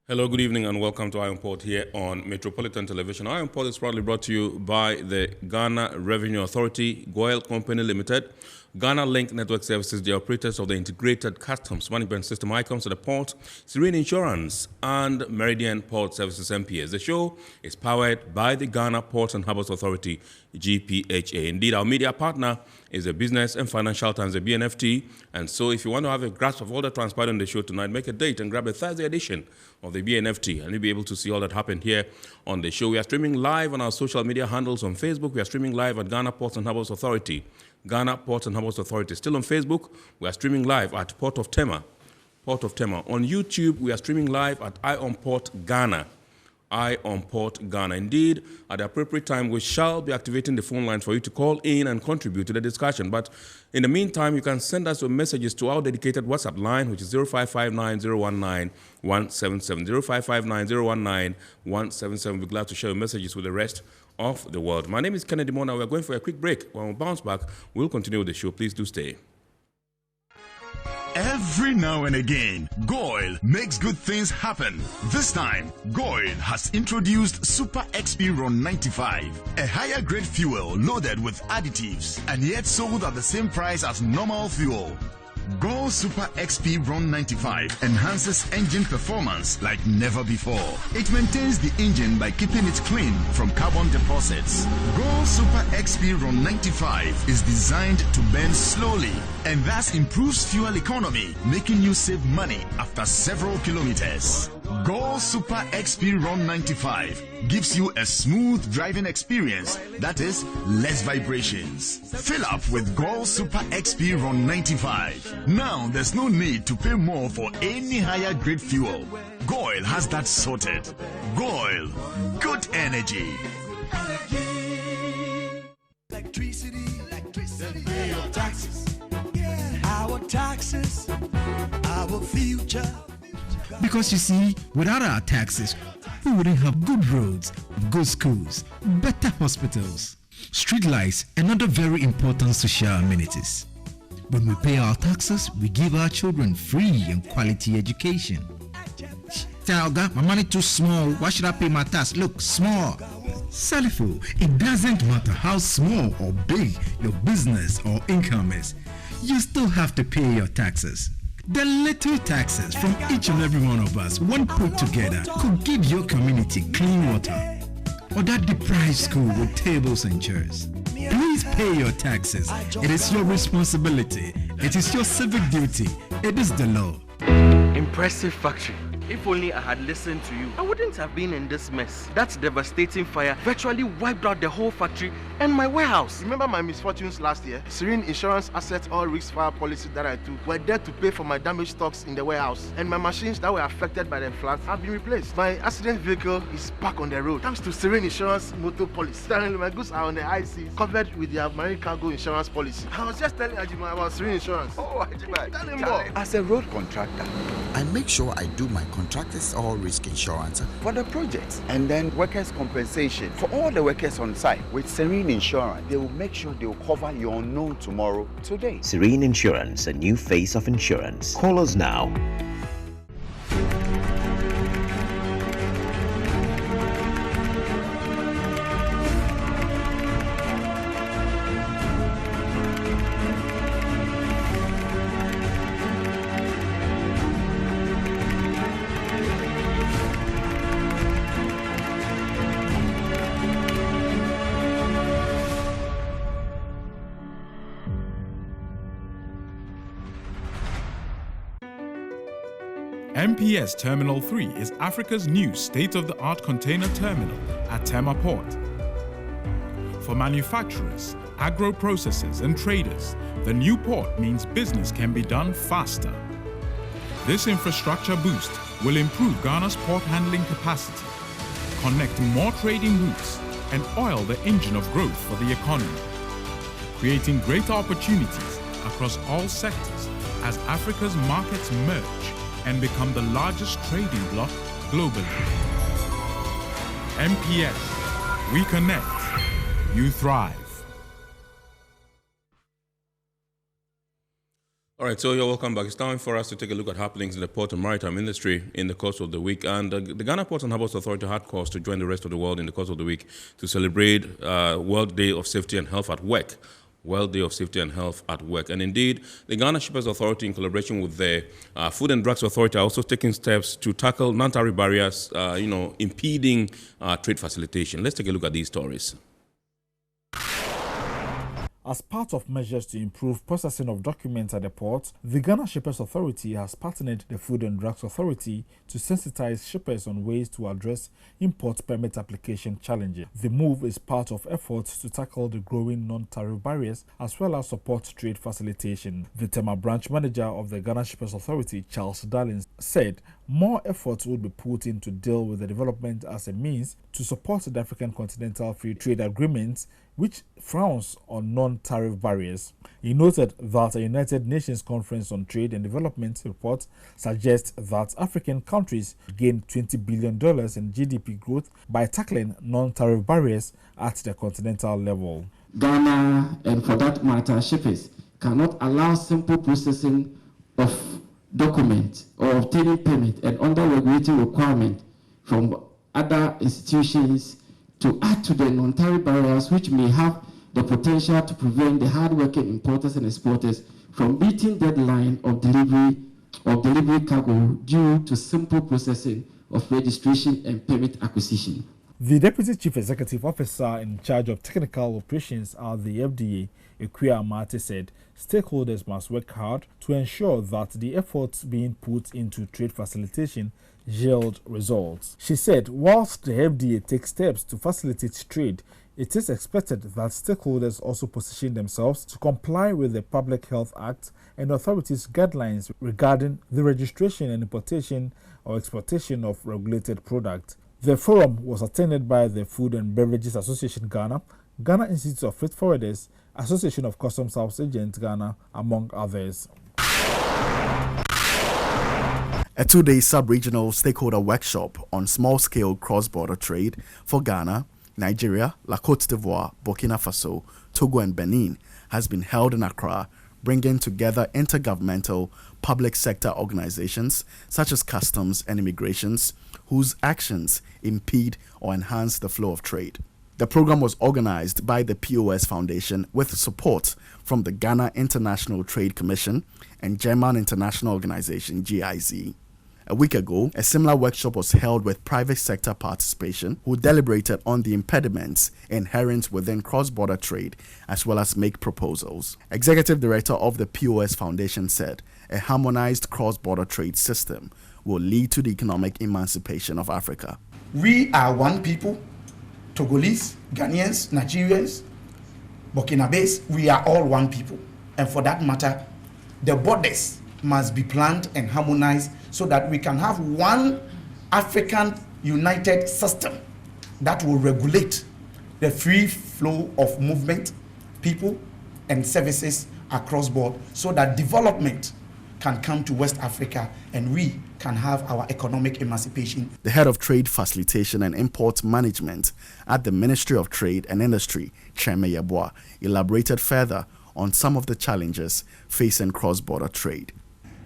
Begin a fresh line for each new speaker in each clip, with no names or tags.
Hello, good evening, and welcome to IMPOD here on Metropolitan Television. IMPOD is proudly brought to you by the Ghana Revenue Authority, Goyle Company Limited, Ghana Link Network Services, the operators of the Integrated Customs Management System, ICOMS at the port, Serene Insurance, and Meridian Port Services MPS. The show is powered by the Ghana Ports and Harbours Authority, GPHA. Indeed, our media partner is the Business and Financial Times, the BNFT. And so if you want to have a grasp of all that transpired on the show tonight, make a date and grab a Thursday edition of the BNFT, and you'll be able to see all that happened here on the show. We are streaming live on our social media handles on Facebook. We are streaming live at Ghana Ports and Harbours Authority. Ghana Ports and Harbours Authority. Still on Facebook, we are streaming live at Port of Tema. Port of Tema. On YouTube, we are streaming live at Eye on Port Ghana. Eye on Port Ghana. Indeed, at the appropriate time, we shall be activating the phone lines for you to call in and contribute to the discussion. But in the meantime, you can send us your messages to our dedicated WhatsApp line, which is 0559-019-177. 0559-019-177. We'll be glad to share your messages with the rest of the world. My name is Kennedy Mona. We're going for a quick break. When we bounce back, we'll continue with the show. Please do stay.
Every now and again, Goyle makes good things happen. This time, Goyle has introduced Super XP Ron 95, a higher grade fuel loaded with additives and yet sold at the same price as normal fuel. Goyle Super XP Ron 95 enhances engine performance like never before. It maintains the engine by keeping it clean from carbon deposits. Goyle Super XP Ron 95 is designed to burn slowly and thus improves fuel economy, making you save money after several kilometers. Goyle Super XP Ron 95 gives you a smooth driving experience, that is, less vibrations. Fill up with Goyle Super XP Ron 95. Now there's no need to pay more for any higher grade fuel. Goyle has that sorted. Goyle, good energy.
Electricity, pay your taxes. Our taxes, our future.
Because you see, without our taxes, we wouldn't have good roads, good schools, better hospitals, street lights, and other very important social amenities. When we pay our taxes, we give our children free and quality education. Talga, my money too small. Why should I pay my tax? Look, small. Salifo, it doesn't matter how small or big your business or income is. You still have to pay your taxes. The little taxes from each and every one of us, when put together, could give your community clean water, or that deprived school with tables and chairs. Please pay your taxes. It is your responsibility. It is your civic duty. It is the law.
Impressive factory. If only I had listened to you, I wouldn't have been in this mess. That devastating fire virtually wiped out the whole factory and my warehouse.
Remember my misfortunes last year? Serene Insurance Asset All Risk Fire policy that I took were there to pay for my damaged stocks in the warehouse. And my machines that were affected by the floods have been replaced. My accident vehicle is back on the road thanks to Serene Insurance Motor Policy. Currently, my goods are on the high seas, covered with their marine cargo insurance policy. I was just telling Ajima about Serene Insurance.
Oh, Ajima,
tell him more.
As a road contractor, I make sure I do my contractors all risk insurance
for the projects and then workers' compensation for all the workers on site. With Serene Insurance, they will make sure they will cover your unknown tomorrow today.
Serene Insurance, a new face of insurance. Call us now.
MPS Terminal 3 is Africa's new state-of-the-art container terminal at Tema Port. For manufacturers, agro-processors and traders, the new port means business can be done faster. This infrastructure boost will improve Ghana's port handling capacity, connect more trading routes, and oil the engine of growth for the economy, creating greater opportunities across all sectors as Africa's markets merge and become the largest trading bloc globally. MPS, we connect, you thrive.
All right, so you're welcome back. It's time for us to take a look at happenings in the port and maritime industry in the course of the week. And the Ghana Ports and Harbours Authority had cause to join the rest of the world in the course of the week to celebrate World Day of Safety and Health at Work. World Day of Safety and Health at Work. And indeed, the Ghana Shippers Authority, in collaboration with the Food and Drugs Authority, are also taking steps to tackle non-tariff barriers, impeding trade facilitation. Let's take a look at these stories.
As part of measures to improve processing of documents at the port, the Ghana Shippers Authority has partnered the Food and Drugs Authority to sensitize shippers on ways to address import permit application challenges. The move is part of efforts to tackle the growing non-tariff barriers as well as support trade facilitation. The Tema branch manager of the Ghana Shippers Authority, Charles Darlings, said more efforts would be put in to deal with the development as a means to support the African Continental Free Trade Agreement, which frowns on non-tariff barriers. He noted that a United Nations Conference on Trade and Development report suggests that African countries gain $20 billion in GDP growth by tackling non-tariff barriers at the continental level.
Ghana, and for that matter, shippers, cannot allow simple processing of documents or obtaining permit and under regulatory requirement from other institutions to add to the non-tariff barriers which may have the potential to prevent the hard-working importers and exporters from meeting deadline of delivery cargo due to simple processing of registration and permit acquisition.
The Deputy Chief Executive Officer in charge of technical operations at the FDA, Equia Amate, said stakeholders must work hard to ensure that the efforts being put into trade facilitation yield results. She said whilst the FDA takes steps to facilitate trade, it is expected that stakeholders also position themselves to comply with the Public Health Act and authorities' guidelines regarding the registration and importation or exportation of regulated products. The forum was attended by the Food and Beverages Association Ghana, Ghana Institute of Freight Forwarders, Association of Customs House Agents Ghana, among others.
A two-day sub-regional stakeholder workshop on small-scale cross-border trade for Ghana, Nigeria, La Côte d'Ivoire, Burkina Faso, Togo and Benin has been held in Accra, bringing together intergovernmental public sector organizations such as customs and immigrations whose actions impede or enhance the flow of trade. The program was organized by the POS Foundation with support from the Ghana International Trade Commission and German international organization GIZ. A week ago, a similar workshop was held with private sector participation, who deliberated on the impediments inherent within cross-border trade, as well as make proposals. Executive Director of the POS Foundation said a harmonized cross-border trade system will lead to the economic emancipation of Africa.
We are one people, Togolese, Ghanaians, Nigerians, Burkinabes, we are all one people. And for that matter, the borders must be planned and harmonized so that we can have one African united system that will regulate the free flow of movement, people and services across board so that development can come to West Africa and we can have our economic emancipation.
The head of Trade Facilitation and Import Management at the Ministry of Trade and Industry, Cheme Yeboah, elaborated further on some of the challenges facing cross-border trade.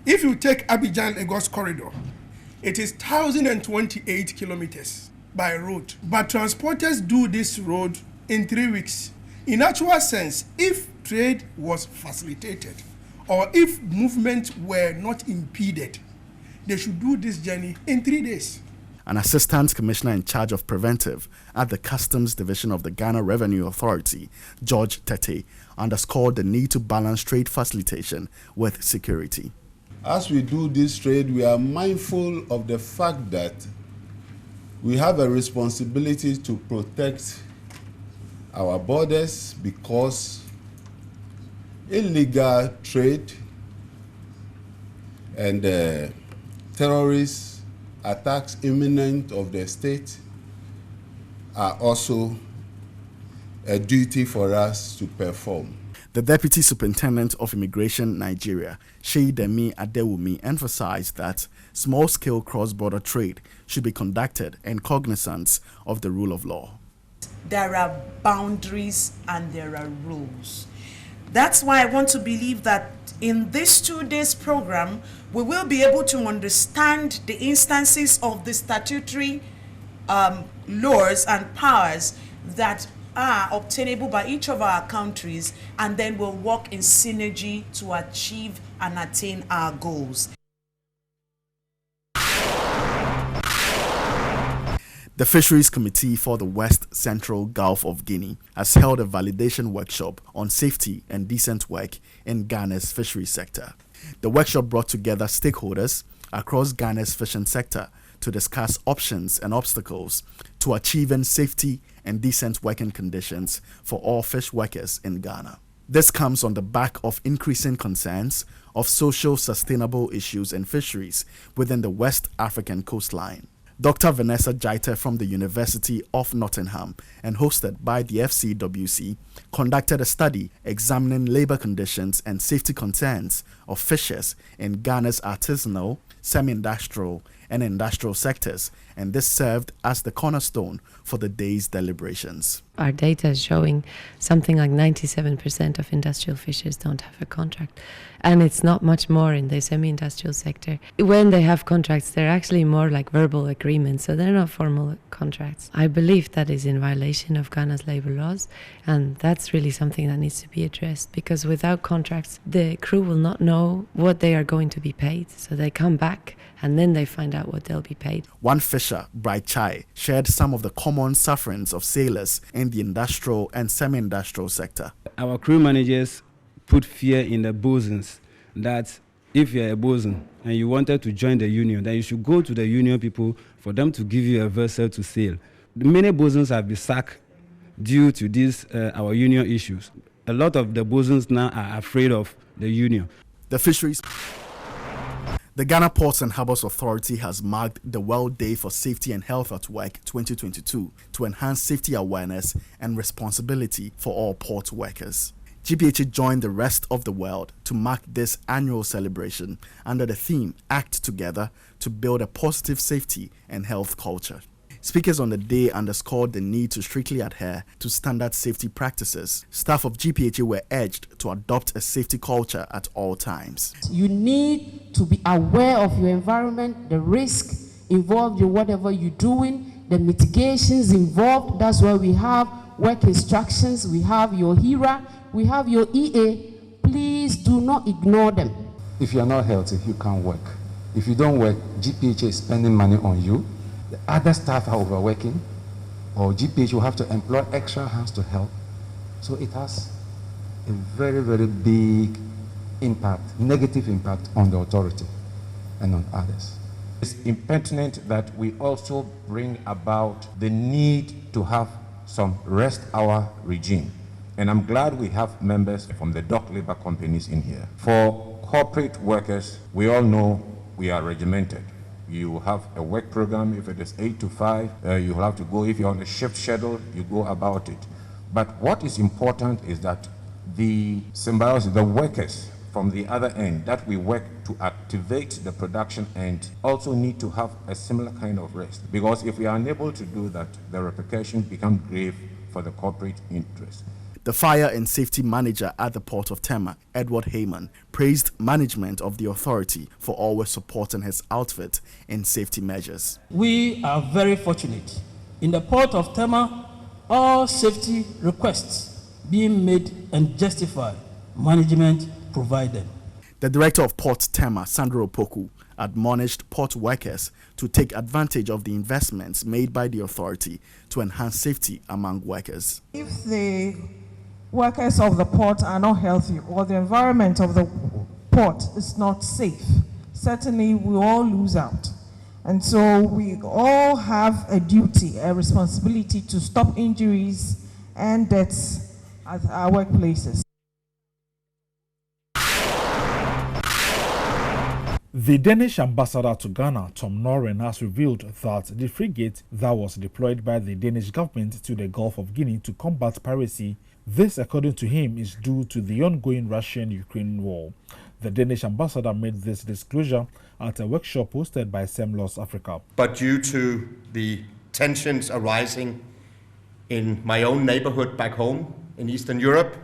If you take Abidjan-Lagos corridor, it is 1,028 kilometers by road. But transporters do this road in 3 weeks. In actual sense, if trade was facilitated or if movement were not impeded, they should do this journey in 3 days.
An assistant commissioner in charge of preventive at the Customs Division of the Ghana Revenue Authority, George Tete, underscored the need to balance trade facilitation with security.
As we do this trade, we are mindful of the fact that we have a responsibility to protect our borders because illegal trade and terrorist attacks imminent of the state are also a duty for us to perform.
The Deputy Superintendent of Immigration Nigeria, Sheidemi Adewumi, emphasized that small-scale cross-border trade should be conducted in cognizance of the rule of law.
There are boundaries and there are rules. That's why I want to believe that In this 2 days program, we will be able to understand the instances of the statutory laws and powers that are obtainable by each of our countries, and then we'll work in synergy to achieve and attain our goals.
The Fisheries Committee for the West Central Gulf of Guinea has held a validation workshop on safety and decent work in Ghana's fisheries sector. The workshop brought together stakeholders across Ghana's fishing sector to discuss options and obstacles to achieving safety and decent working conditions for all fish workers in Ghana. This comes on the back of increasing concerns of social sustainable issues in fisheries within the West African coastline. Dr. Vanessa Jaita from the University of Nottingham and hosted by the FCWC conducted a study examining labor conditions and safety concerns of fishers in Ghana's artisanal, semi-industrial and industrial sectors, and this served as the cornerstone for the day's deliberations.
Our data is showing something like 97% of industrial fishers don't have a contract, and it's not much more in the semi-industrial sector. When they have contracts, they're actually more like verbal agreements, so they're not formal contracts. I believe that is in violation of Ghana's labor laws, and that's really something that needs to be addressed, because without contracts, the crew will not know what they are going to be paid, so they come back and then they find out what they'll be paid.
One fisher, Bright Chai, shared some of the common sufferings of sailors in the industrial and semi-industrial sector.
Our crew managers put fear in the bosuns that if you're a bosun and you wanted to join the union, then you should go to the union people for them to give you a vessel to sail. Many bosuns have been sacked due to these our union issues. A lot of the bosuns now are afraid of the union.
The Ghana Ports and Harbours Authority has marked the World Day for Safety and Health at Work 2022 to enhance safety awareness and responsibility for all port workers. GPHA joined the rest of the world to mark this annual celebration under the theme Act Together to build a positive safety and health culture. Speakers on the day underscored the need to strictly adhere to standard safety practices. Staff of GPHA were urged to adopt a safety culture at all times.
You need to be aware of your environment, the risk involved in whatever you're doing, the mitigations involved. That's why we have work instructions, we have your HERA, we have your EA. Please do not ignore them.
If you're not healthy, you can't work. If you don't work, GPHA is spending money on you. The other staff are overworking, or GPH will have to employ extra hands to help. So it has a very, very big impact, negative impact on the authority and on others. It's impertinent that we also bring about the need to have some rest hour regime. And I'm glad we have members from the dock labor companies in here. For corporate workers, we all know we are regimented. You have a work program. If it is 8 to 5, you have to go. If you're on a shift schedule, you go about it. But what is important is that the symbiosis, the workers from the other end, that we work to activate the production end, also need to have a similar kind of rest. Because if we are unable to do that, the repercussions become grave for the corporate interest.
The Fire and Safety Manager at the Port of Tema, Edward Heyman, praised management of the authority for always supporting his outfit in safety measures.
We are very fortunate. In the Port of Tema, all safety requests being made and justified, management provide them.
The Director of Port Tema, Sandro Opoku, admonished port workers to take advantage of the investments made by the authority to enhance safety among workers.
If the workers of the port are not healthy or the environment of the port is not safe, certainly we all lose out. And so we all have a duty, a responsibility to stop injuries and deaths at our workplaces.
The Danish ambassador to Ghana, Tom Noren, has revealed that the frigate that was deployed by the Danish government to the Gulf of Guinea to combat piracy, this, according to him, is due to the ongoing Russian-Ukraine war. The Danish ambassador made this disclosure at a workshop hosted by Semlos Africa.
But due to the tensions arising in my own neighborhood back home in Eastern Europe,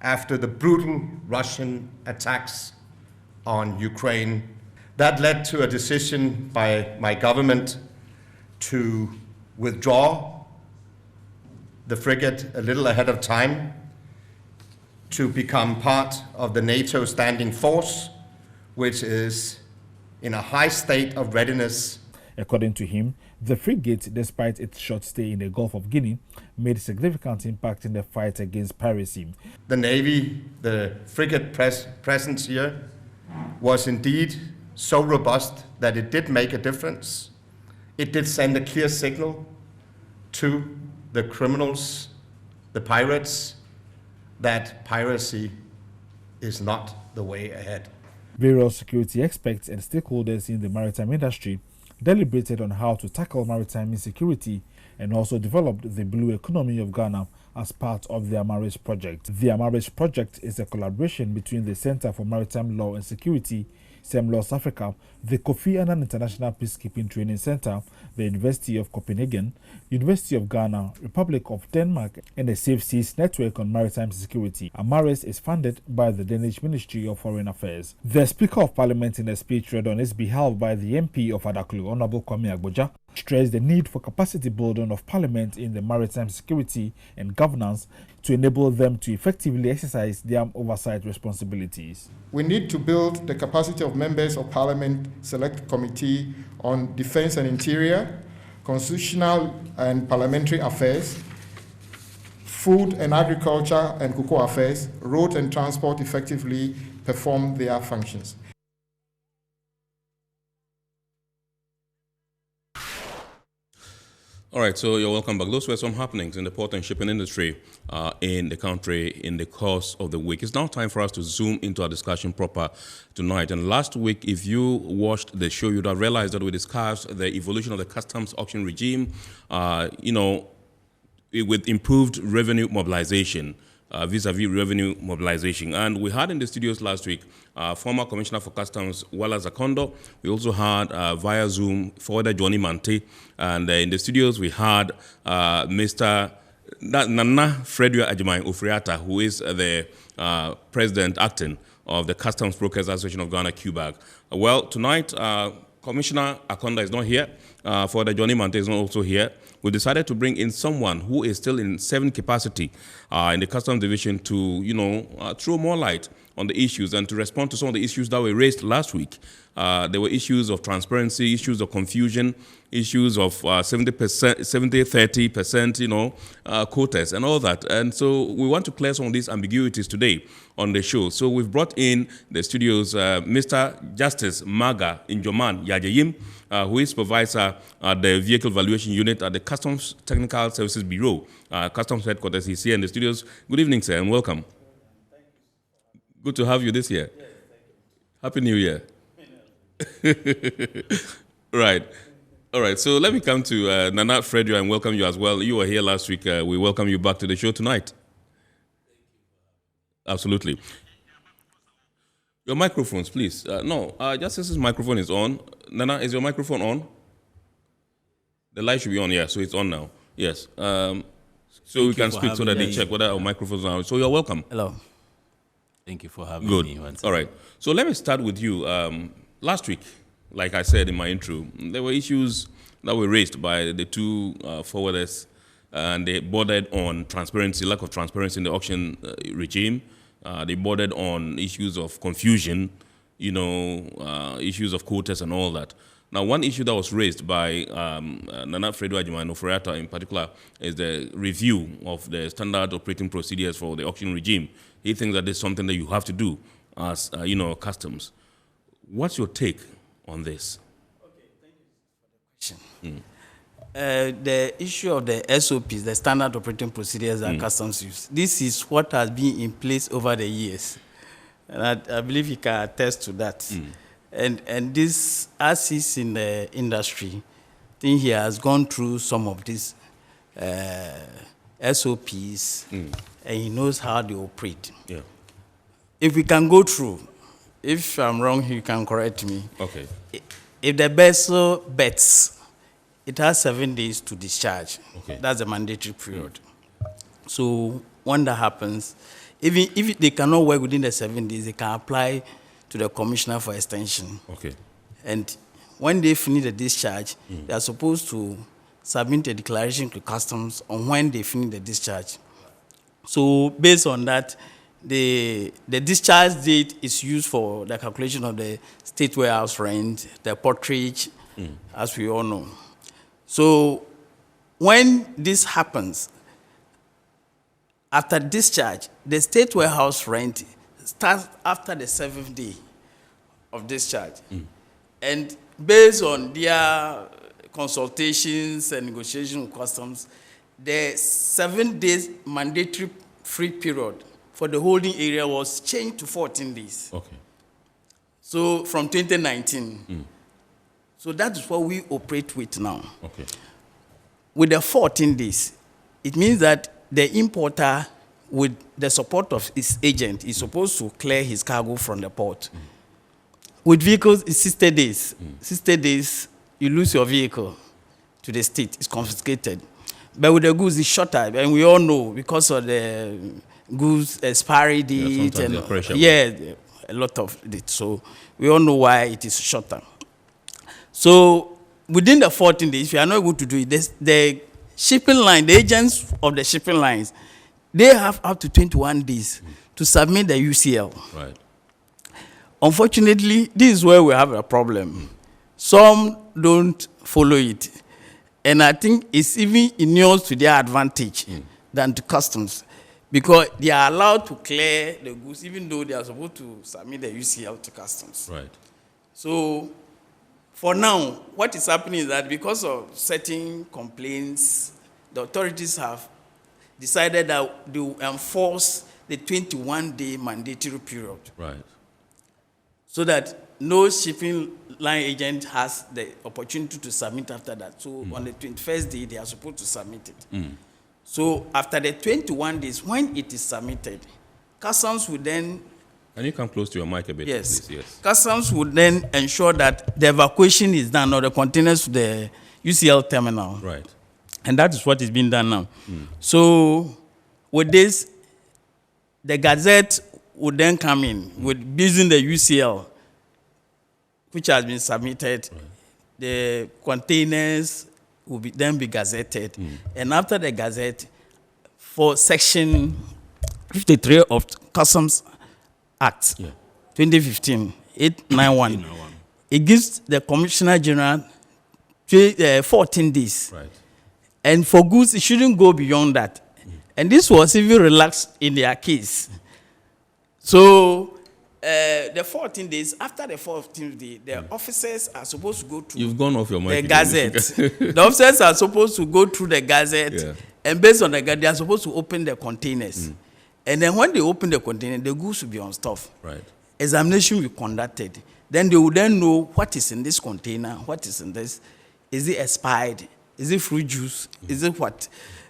after the brutal Russian attacks on Ukraine. That led to a decision by my government to withdraw the frigate a little ahead of time to become part of the NATO standing force, which is in a high state of readiness.
According to him, the frigate, despite its short stay in the Gulf of Guinea, made a significant impact in the fight against piracy.
The Navy, the frigate presence here, was indeed so robust that it did make a difference. It did send a clear signal to the criminals, the pirates, that piracy is not the way ahead.
Various security experts and stakeholders in the maritime industry deliberated on how to tackle maritime insecurity and also developed the Blue Economy of Ghana as part of the Amaris project. The Amaris project is a collaboration between the Center for Maritime Law and Security, SEMLAWS Africa, the Kofi Annan International Peacekeeping Training Center, the University of Copenhagen, University of Ghana, Republic of Denmark, and the Safe Seas Network on Maritime Security. Amaris is funded by the Danish Ministry of Foreign Affairs. The Speaker of Parliament, in a speech read on his behalf by the MP of Adaklu, Honorable Kwame Agboja, stressed the need for capacity building of Parliament in the maritime security and governance to enable them to effectively exercise their oversight responsibilities.
We need to build the capacity of members of Parliament Select Committee on Defense and Interior, Constitutional and Parliamentary Affairs, Food and Agriculture and Cocoa Affairs, Road and Transport effectively perform their functions.
All right, so you're welcome back. Those were some happenings in the port and shipping industry in the country in the course of the week. It's now time for us to zoom into our discussion proper tonight. And last week, if you watched the show, you'd have realized that we discussed the evolution of the customs auction regime, with improved revenue mobilization, vis-a-vis revenue mobilization. And we had in the studios last week former Commissioner for Customs, Wallace Akondo. We also had via Zoom forwarder Johnny Mante. And in the studios we had Mr. Nana Fredua Ajimai Ofriata, who is the President acting of the Customs Brokers Association of Ghana, QBAG. Well, tonight Commissioner Akonda is not here. Forwarder Johnny Mante is not also here. We decided to bring in someone who is still in 7 capacity in the Customs Division to, throw more light on the issues and to respond to some of the issues that were raised last week. There were issues of transparency, issues of confusion, issues of 70%, 30%, quotas and all that. And so we want to clear some of these ambiguities today on the show. So we've brought in the studios Mr. Justice Maga Injoman Yajayim, who is supervisor at the Vehicle Valuation Unit at the Customs Technical Services Bureau, Customs Headquarters. He's here in the studios. Good evening, sir, and welcome. Good to have you this year. Yes, Happy New Year. Right. All right, so let me come to Nana Fredua and welcome you as well. You were here last week. We welcome you back to the show tonight. Absolutely. Your microphones, please. No, Justice's microphone is on. Nana, is your microphone on? The light should be on, yeah, so it's on now. Yes. So we can speak so that they check whether our microphones are on. So you're welcome.
Hello. Thank you for having me.
Good. All right. So let me start with you. Last week, like I said in my intro, there were issues that were raised by the two forwarders, and they bordered on transparency, lack of transparency in the auction regime. They bordered on issues of confusion, issues of quotas and all that. Now, one issue that was raised by Nana Fredua Ajimai Ofriata in particular is the review of the standard operating procedures for the auction regime. He thinks that it's something that you have to do as, customs. What's your take on this?
Okay, thank you for the question. The issue of the SOPs, the standard operating procedures that customs use, this is what has been in place over the years. And I believe you can attest to that. And this, as is in the industry, I think he has gone through some of these SOPs, and he knows how they operate.
Yeah.
If we can go through, if I'm wrong, you can correct me.
Okay.
If the vessel bets, it has 7 days to discharge.
Okay.
That's a mandatory period. So when that happens, Even if they cannot work within the 7 days, they can apply to the commissioner for extension.
Okay.
And when they finish the discharge, they are supposed to submit a declaration to customs on when they finish the discharge. So based on that, the discharge date is used for the calculation of the state warehouse rent, the porterage, as we all know. So when this happens, after discharge, the state warehouse rent starts after the 7th day of discharge. And based on their consultations and negotiations with customs, the 7 days mandatory free period for the holding area was changed to 14 days.
Okay.
So from 2019. So that is what we operate with now.
Okay.
With the 14 days, it means that the importer, with the support of his agent, is supposed to clear his cargo from the port. With vehicles, it's 60 days. 60 days, you lose your vehicle to the state. It's confiscated. But with the goods, it's shorter. And we all know, because of the goods expiry date, and a lot of it. So we all know why it is shorter. So within the 14 days, if you are not able to do it, the shipping line, the agents of the shipping lines, they have up to 21 days to submit the UCL.
Right.
Unfortunately, this is where we have a problem. Some don't follow it. And I think it's even inures to their advantage than to customs, because they are allowed to clear the goods even though they are supposed to submit the UCL to customs.
Right.
So for now, what is happening is that because of certain complaints, the authorities have decided that they will enforce the 21-day mandatory period.
Right.
So that no shipping line agent has the opportunity to submit after that. So on the 21st day, they are supposed to submit it. So after the 21 days, when it is submitted, customs will then...
Can you come close to your mic a bit,
yes,
please? Yes.
Customs would then ensure that the evacuation is done, or the containers to the UCL terminal.
Right.
And that is what is being done now. So with this, the Gazette would then come in with using the UCL, which has been submitted. Right. The containers will then be gazetted. And after the Gazette, for Section 53 of Customs Act, 2015, 891, it gives the Commissioner General 14 days.
Right.
And for goods, it shouldn't go beyond that. And this was even relaxed in their case. So the 14 days, after the 14th day, the officers are supposed to go through
You've gone off your mic
the Gazette. The officers are supposed to go through the Gazette, and based on the Gazette, they are supposed to open the containers. And then when they open the container, the goods will be on stuff.
Right.
Examination will be conducted. Then they will then know what is in this container, what is in this. Is it expired? Is it fruit juice? Is it what?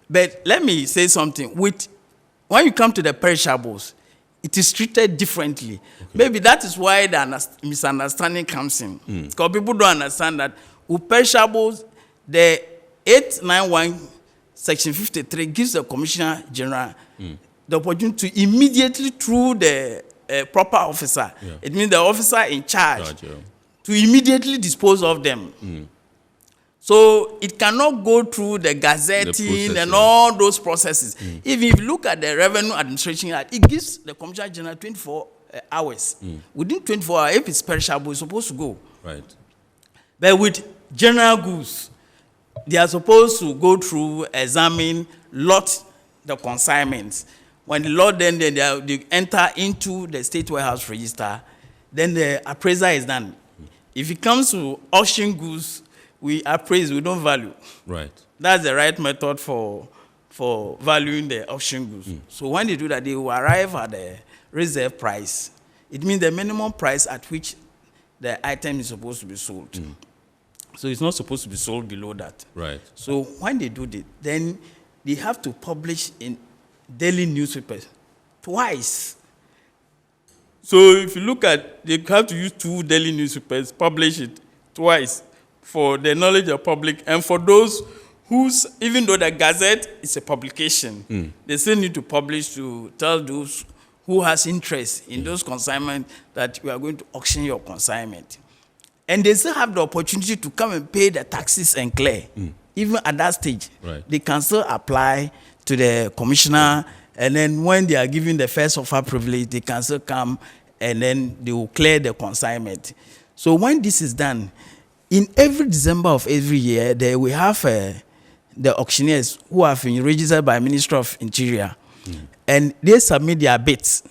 But let me say something. When you come to the perishables, it is treated differently. Okay. Maybe that is why the misunderstanding comes in. Because people don't understand that with perishables, the 891 Section 53 gives the Commissioner General the opportunity to immediately, through the proper officer, it means the officer in charge, to immediately dispose of them. So it cannot go through the gazetting and all those processes. If you look at the Revenue Administration Act, it gives the Commissioner General 24 hours. Within 24 hours, if it's perishable, it's supposed to go.
Right.
But with general goods, they are supposed to go through, examine, lot the consignments. When the lot then they enter into the state warehouse register, then the appraisal is done. If it comes to auction goods, we appraise, we don't value.
Right.
That's the right method for valuing the auction goods. So when they do that, they will arrive at the reserve price. It means the minimum price at which the item is supposed to be sold. So it's not supposed to be sold below that.
Right.
So when they do that, then they have to publish in daily newspapers twice. So if you look at, they have to use 2 daily newspapers, publish it twice for the knowledge of public, and for those even though the Gazette is a publication, they still need to publish to tell those who has interest in those consignments that we are going to auction your consignment. And they still have the opportunity to come and pay the taxes and clear. Even at that stage, they can still apply to the commissioner, and then when they are given the first offer privilege, they can still come and then they will clear the consignment. So when this is done, in every December of every year, we have the auctioneers who have been registered by Ministry of Interior, and they submit their bids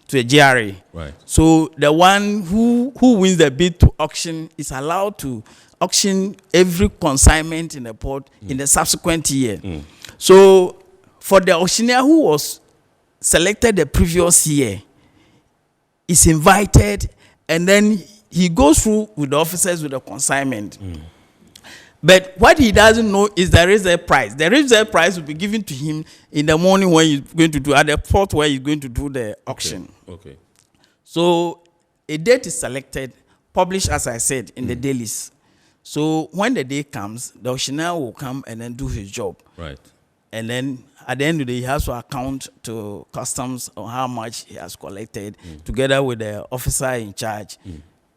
to the GRA.
Right.
So the one who wins the bid to auction is allowed to auction every consignment in the port in the subsequent year. So for the auctioneer who was selected the previous year, is invited, and then he goes through with the officers with the consignment. But what he doesn't know is the resale price. The resale price will be given to him in the morning when he's going to do, at the port where he's going to do the auction.
Okay.
So a date is selected, published, as I said, in the dailies. So when the day comes, the auctioneer will come and then do his job.
Right.
And then at the end of the day, he has to account to customs on how much he has collected, together with the officer in charge,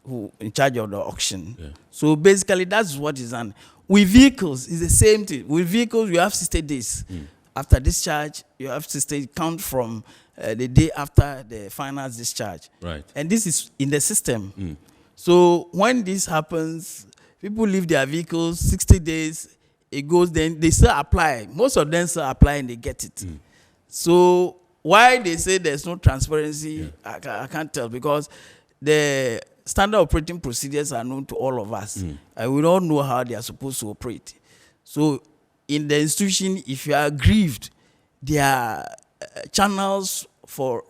who in charge of the auction. So basically, that's what is done. With vehicles, it's the same thing. With vehicles, you have 60 days. After discharge, you have 60 count from the day after the final discharge.
Right.
And this is in the system. So when this happens, people leave their vehicles 60 days. It goes, then they still apply. Most of them still apply and they get it. So why they say there's no transparency, I can't tell, because the standard operating procedures are known to all of us. And we don't know how they are supposed to operate. So in the institution, if you are aggrieved, there are channels for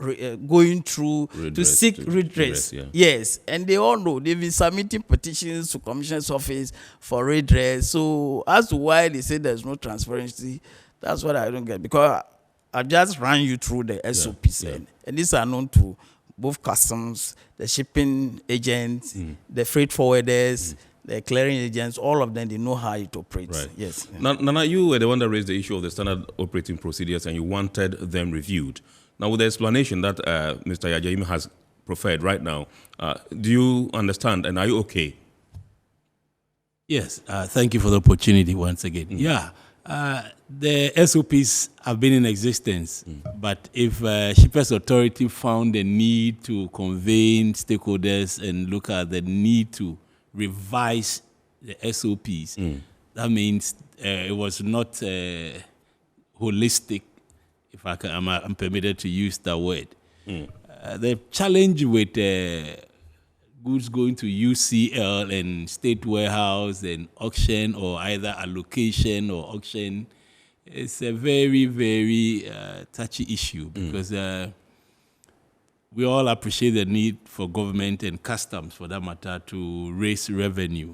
going through to seek redress. Yes, and they all know. They've been submitting petitions to Commissioner's office for redress. So as to why they say there's no transparency, that's what I don't get. Because I just ran you through the SOPs. And these are known to both customs, the shipping agents, the freight forwarders, the clearing agents, all of them, they know how it operates.
Right.
Yes.
Nana, you were the one that raised the issue of the standard operating procedures and you wanted them reviewed. Now, with the explanation that Mr. Yajaime has preferred right now, do you understand and are you okay?
Yes, thank you for the opportunity once again. Yeah, the SOPs have been in existence, but if Shippers Authority found the need to convene stakeholders and look at the need to revise the SOPs, that means it was not holistic, if I'm permitted to use that word. The challenge with goods going to UCL and state warehouse and auction, or either allocation or auction, is a very, very touchy issue, because we all appreciate the need for government and customs, for that matter, to raise revenue.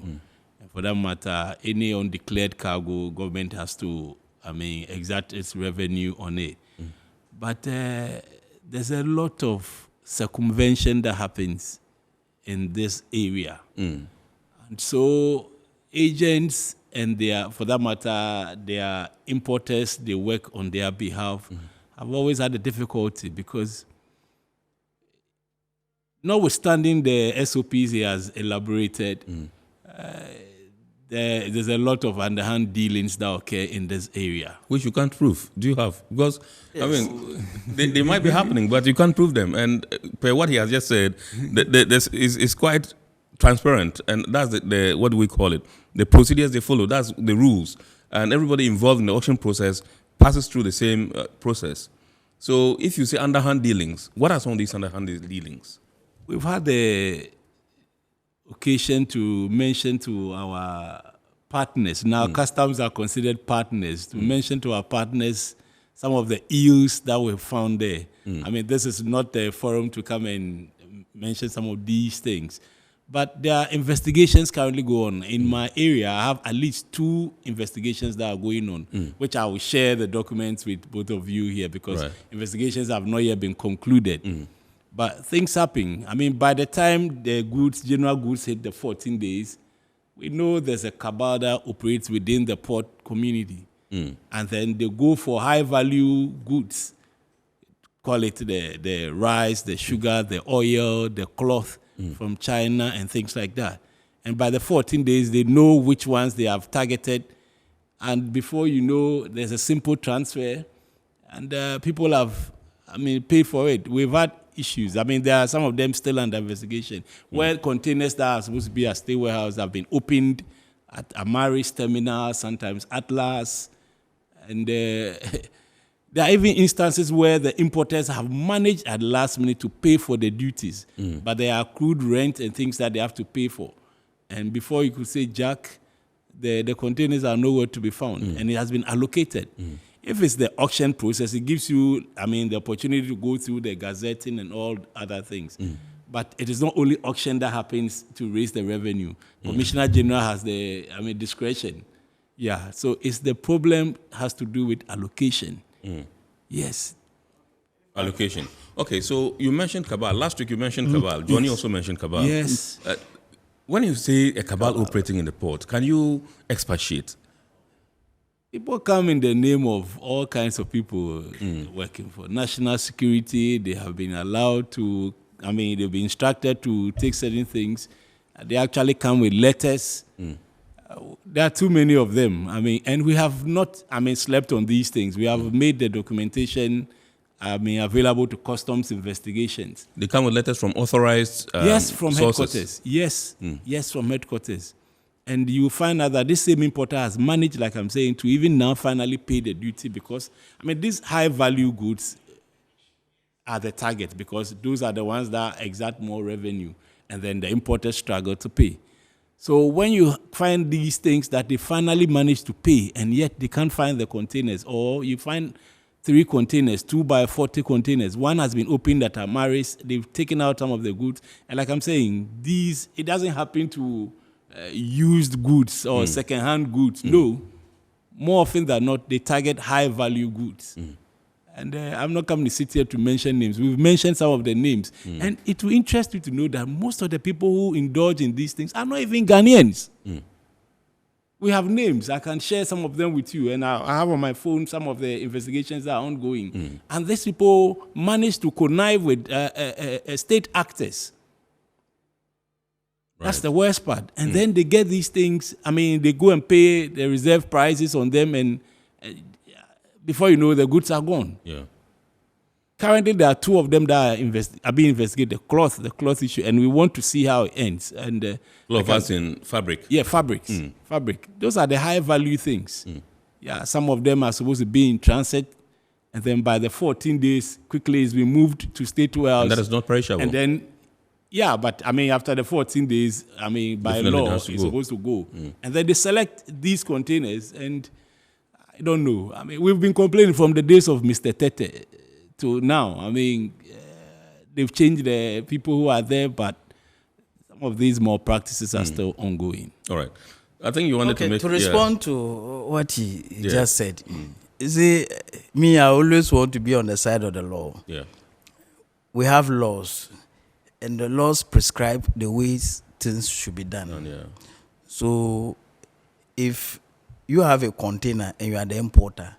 And for that matter, any undeclared cargo, government has to, exact its revenue on it. But there's a lot of circumvention that happens in this area. And so agents and for that matter, their importers, they work on their behalf, have always had a difficulty, because notwithstanding the SOPs he has elaborated, there's a lot of underhand dealings that occur in this area.
Which you can't prove. Do you have? Because, they might be happening, but you can't prove them. And per what he has just said, this is quite transparent. And that's the what do we call it? The procedures they follow, that's the rules. And everybody involved in the auction process passes through the same process. So if you say underhand dealings, what are some of these underhand dealings?
We've had the occasion to mention to our partners. Now, customs are considered partners. To mention to our partners some of the ills that we found there. This is not a forum to come and mention some of these things. But there are investigations currently going on. In my area, I have at least 2 investigations that are going on, which I will share the documents with both of you here, because investigations have not yet been concluded. But things happen. By the time the general goods hit the 14 days, we know there's a cabal that operates within the port community. And then they go for high-value goods, call it the rice, the sugar, the oil, the cloth from China and things like that. And by the 14 days, they know which ones they have targeted. And before you know, there's a simple transfer. And people have, paid for it. We've had issues. There are some of them still under investigation, where containers that are supposed to be at State Warehouse have been opened at Amaris Terminal, sometimes Atlas. And there are even instances where the importers have managed at the last minute to pay for the duties, but there are accrued rent and things that they have to pay for. And before you could say, Jack, the containers are nowhere to be found, and it has been allocated. If it's the auction process, it gives you, the opportunity to go through the gazetting and all other things. But it is not only auction that happens to raise the revenue. Commissioner General has the, discretion. Yeah, so it's the problem has to do with allocation. Yes.
Allocation. Okay, so you mentioned cabal. Last week you mentioned cabal. Johnny also mentioned cabal.
Yes.
When you say a cabal operating in the port, can you expatiate?
People come in the name of all kinds of people working for national security. They have been allowed to, they've been instructed to take certain things. They actually come with letters. There are too many of them. And we have not, slept on these things. We have made the documentation, available to customs investigations.
They come with letters from authorized
yes, from
sources.
Headquarters. Yes, yes, from headquarters. And you find out that this same importer has managed, like I'm saying, to even now finally pay the duty because, these high-value goods are the target because those are the ones that exact more revenue, and then the importers struggle to pay. So when you find these things that they finally manage to pay, and yet they can't find the containers, or you find 3 containers, 2 by 40 containers, one has been opened at Amaris, they've taken out some of the goods, and like I'm saying, it doesn't happen to used goods or second-hand goods. No, more often than not, they target high-value goods. And I'm not coming to sit here to mention names. We've mentioned some of the names. And it will interest you to know that most of the people who indulge in these things are not even Ghanaians. We have names. I can share some of them with you. And I have on my phone some of the investigations that are ongoing. And these people manage to connive with state actors. That's the worst part. And then they get these things, they go and pay the reserve prices on them, and before you know, the goods are gone.
Yeah.
Currently, there are 2 of them that are being investigated, the cloth issue, and we want to see how it ends. And
cloth as in fabric?
Yeah, fabrics. Fabric. Those are the high-value things. Yeah, some of them are supposed to be in transit, and then by the 14 days, quickly it's been moved to State Warehouse.
And that is not perishable.
And then, yeah, but after the 14 days, by
Definitely
law, it's supposed to go. And then they select these containers, and I don't know. We've been complaining from the days of Mr. Tete to now. They've changed the people who are there, but some of these more practices are still ongoing.
All right. I think you wanted to make...
To respond to what he just said, you see, me, I always want to be on the side of the law.
Yeah.
We have laws, and the laws prescribe the ways things should be done. So if you have a container and you are the importer,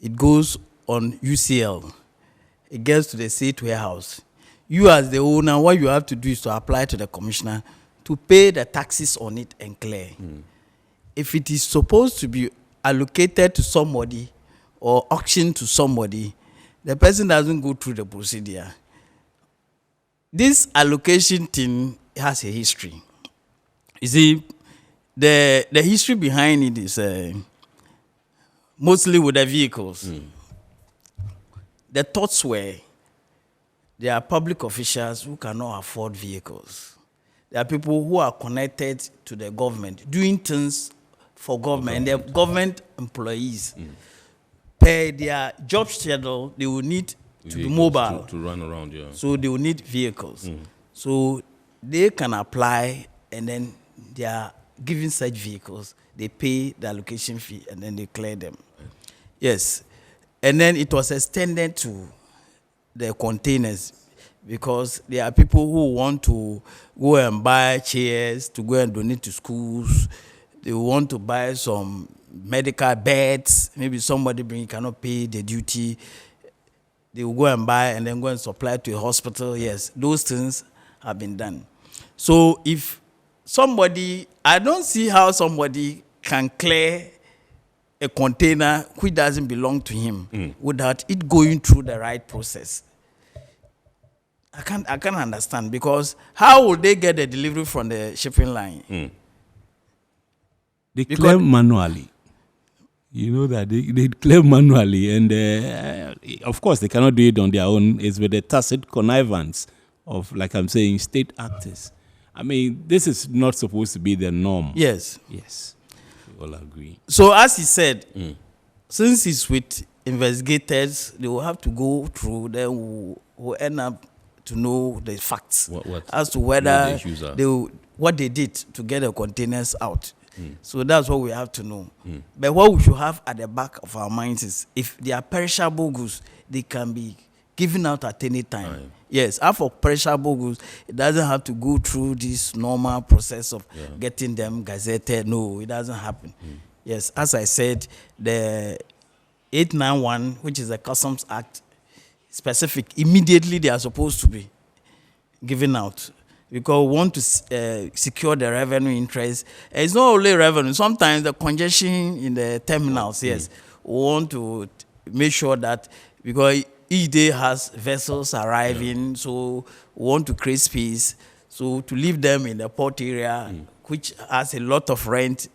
it goes on UCL, it gets to the State Warehouse. You as the owner, what you have to do is to apply to the commissioner to pay the taxes on it and clear. If it is supposed to be allocated to somebody or auctioned to somebody, the person doesn't go through the procedure. This allocation thing has a history. You see, the history behind it is mostly with the vehicles. The thoughts were there are public officials who cannot afford vehicles. There are people who are connected to the government, doing things for government, and they're government employees. Per their job schedule, they will need to be mobile.
To run around, yeah.
So they will need vehicles. So they can apply, and then they are given such vehicles. They pay the allocation fee, and then they clear them. Yes. And then it was extended to the containers, because there are people who want to go and buy chairs to go and donate to schools. They want to buy some medical beds. Maybe somebody cannot pay the duty. they will go and buy and then go and supply to a hospital. Yes, those things have been done. So if somebody, I don't see how somebody can clear a container which doesn't belong to him without it going through the right process. I can't understand, because how would they get the delivery from the shipping line?
They claim manually. You know that they claim manually, and of course they cannot do it on their own. It's with the tacit connivance of, like I'm saying, state actors. I mean, this is not supposed to be the norm.
Yes.
Yes. We all agree.
So as he said, since it's with investigators, they will have to go through, then we'll end up to know the facts as to whether what they did to get the containers out. So that's what we have to know. But what we should have at the back of our minds is, if they are perishable goods, they can be given out at any time. Yes, and for perishable goods, it doesn't have to go through this normal process of getting them gazetted. No, it doesn't happen. Yes, as I said, the 891, which is the Customs Act, specific, immediately they are supposed to be given out, because we want to secure the revenue interest. It's not only revenue, sometimes the congestion in the terminals, yes. We want to make sure that, because each day has vessels arriving, so we want to create space, so to leave them in the port area, which has a lot of rent,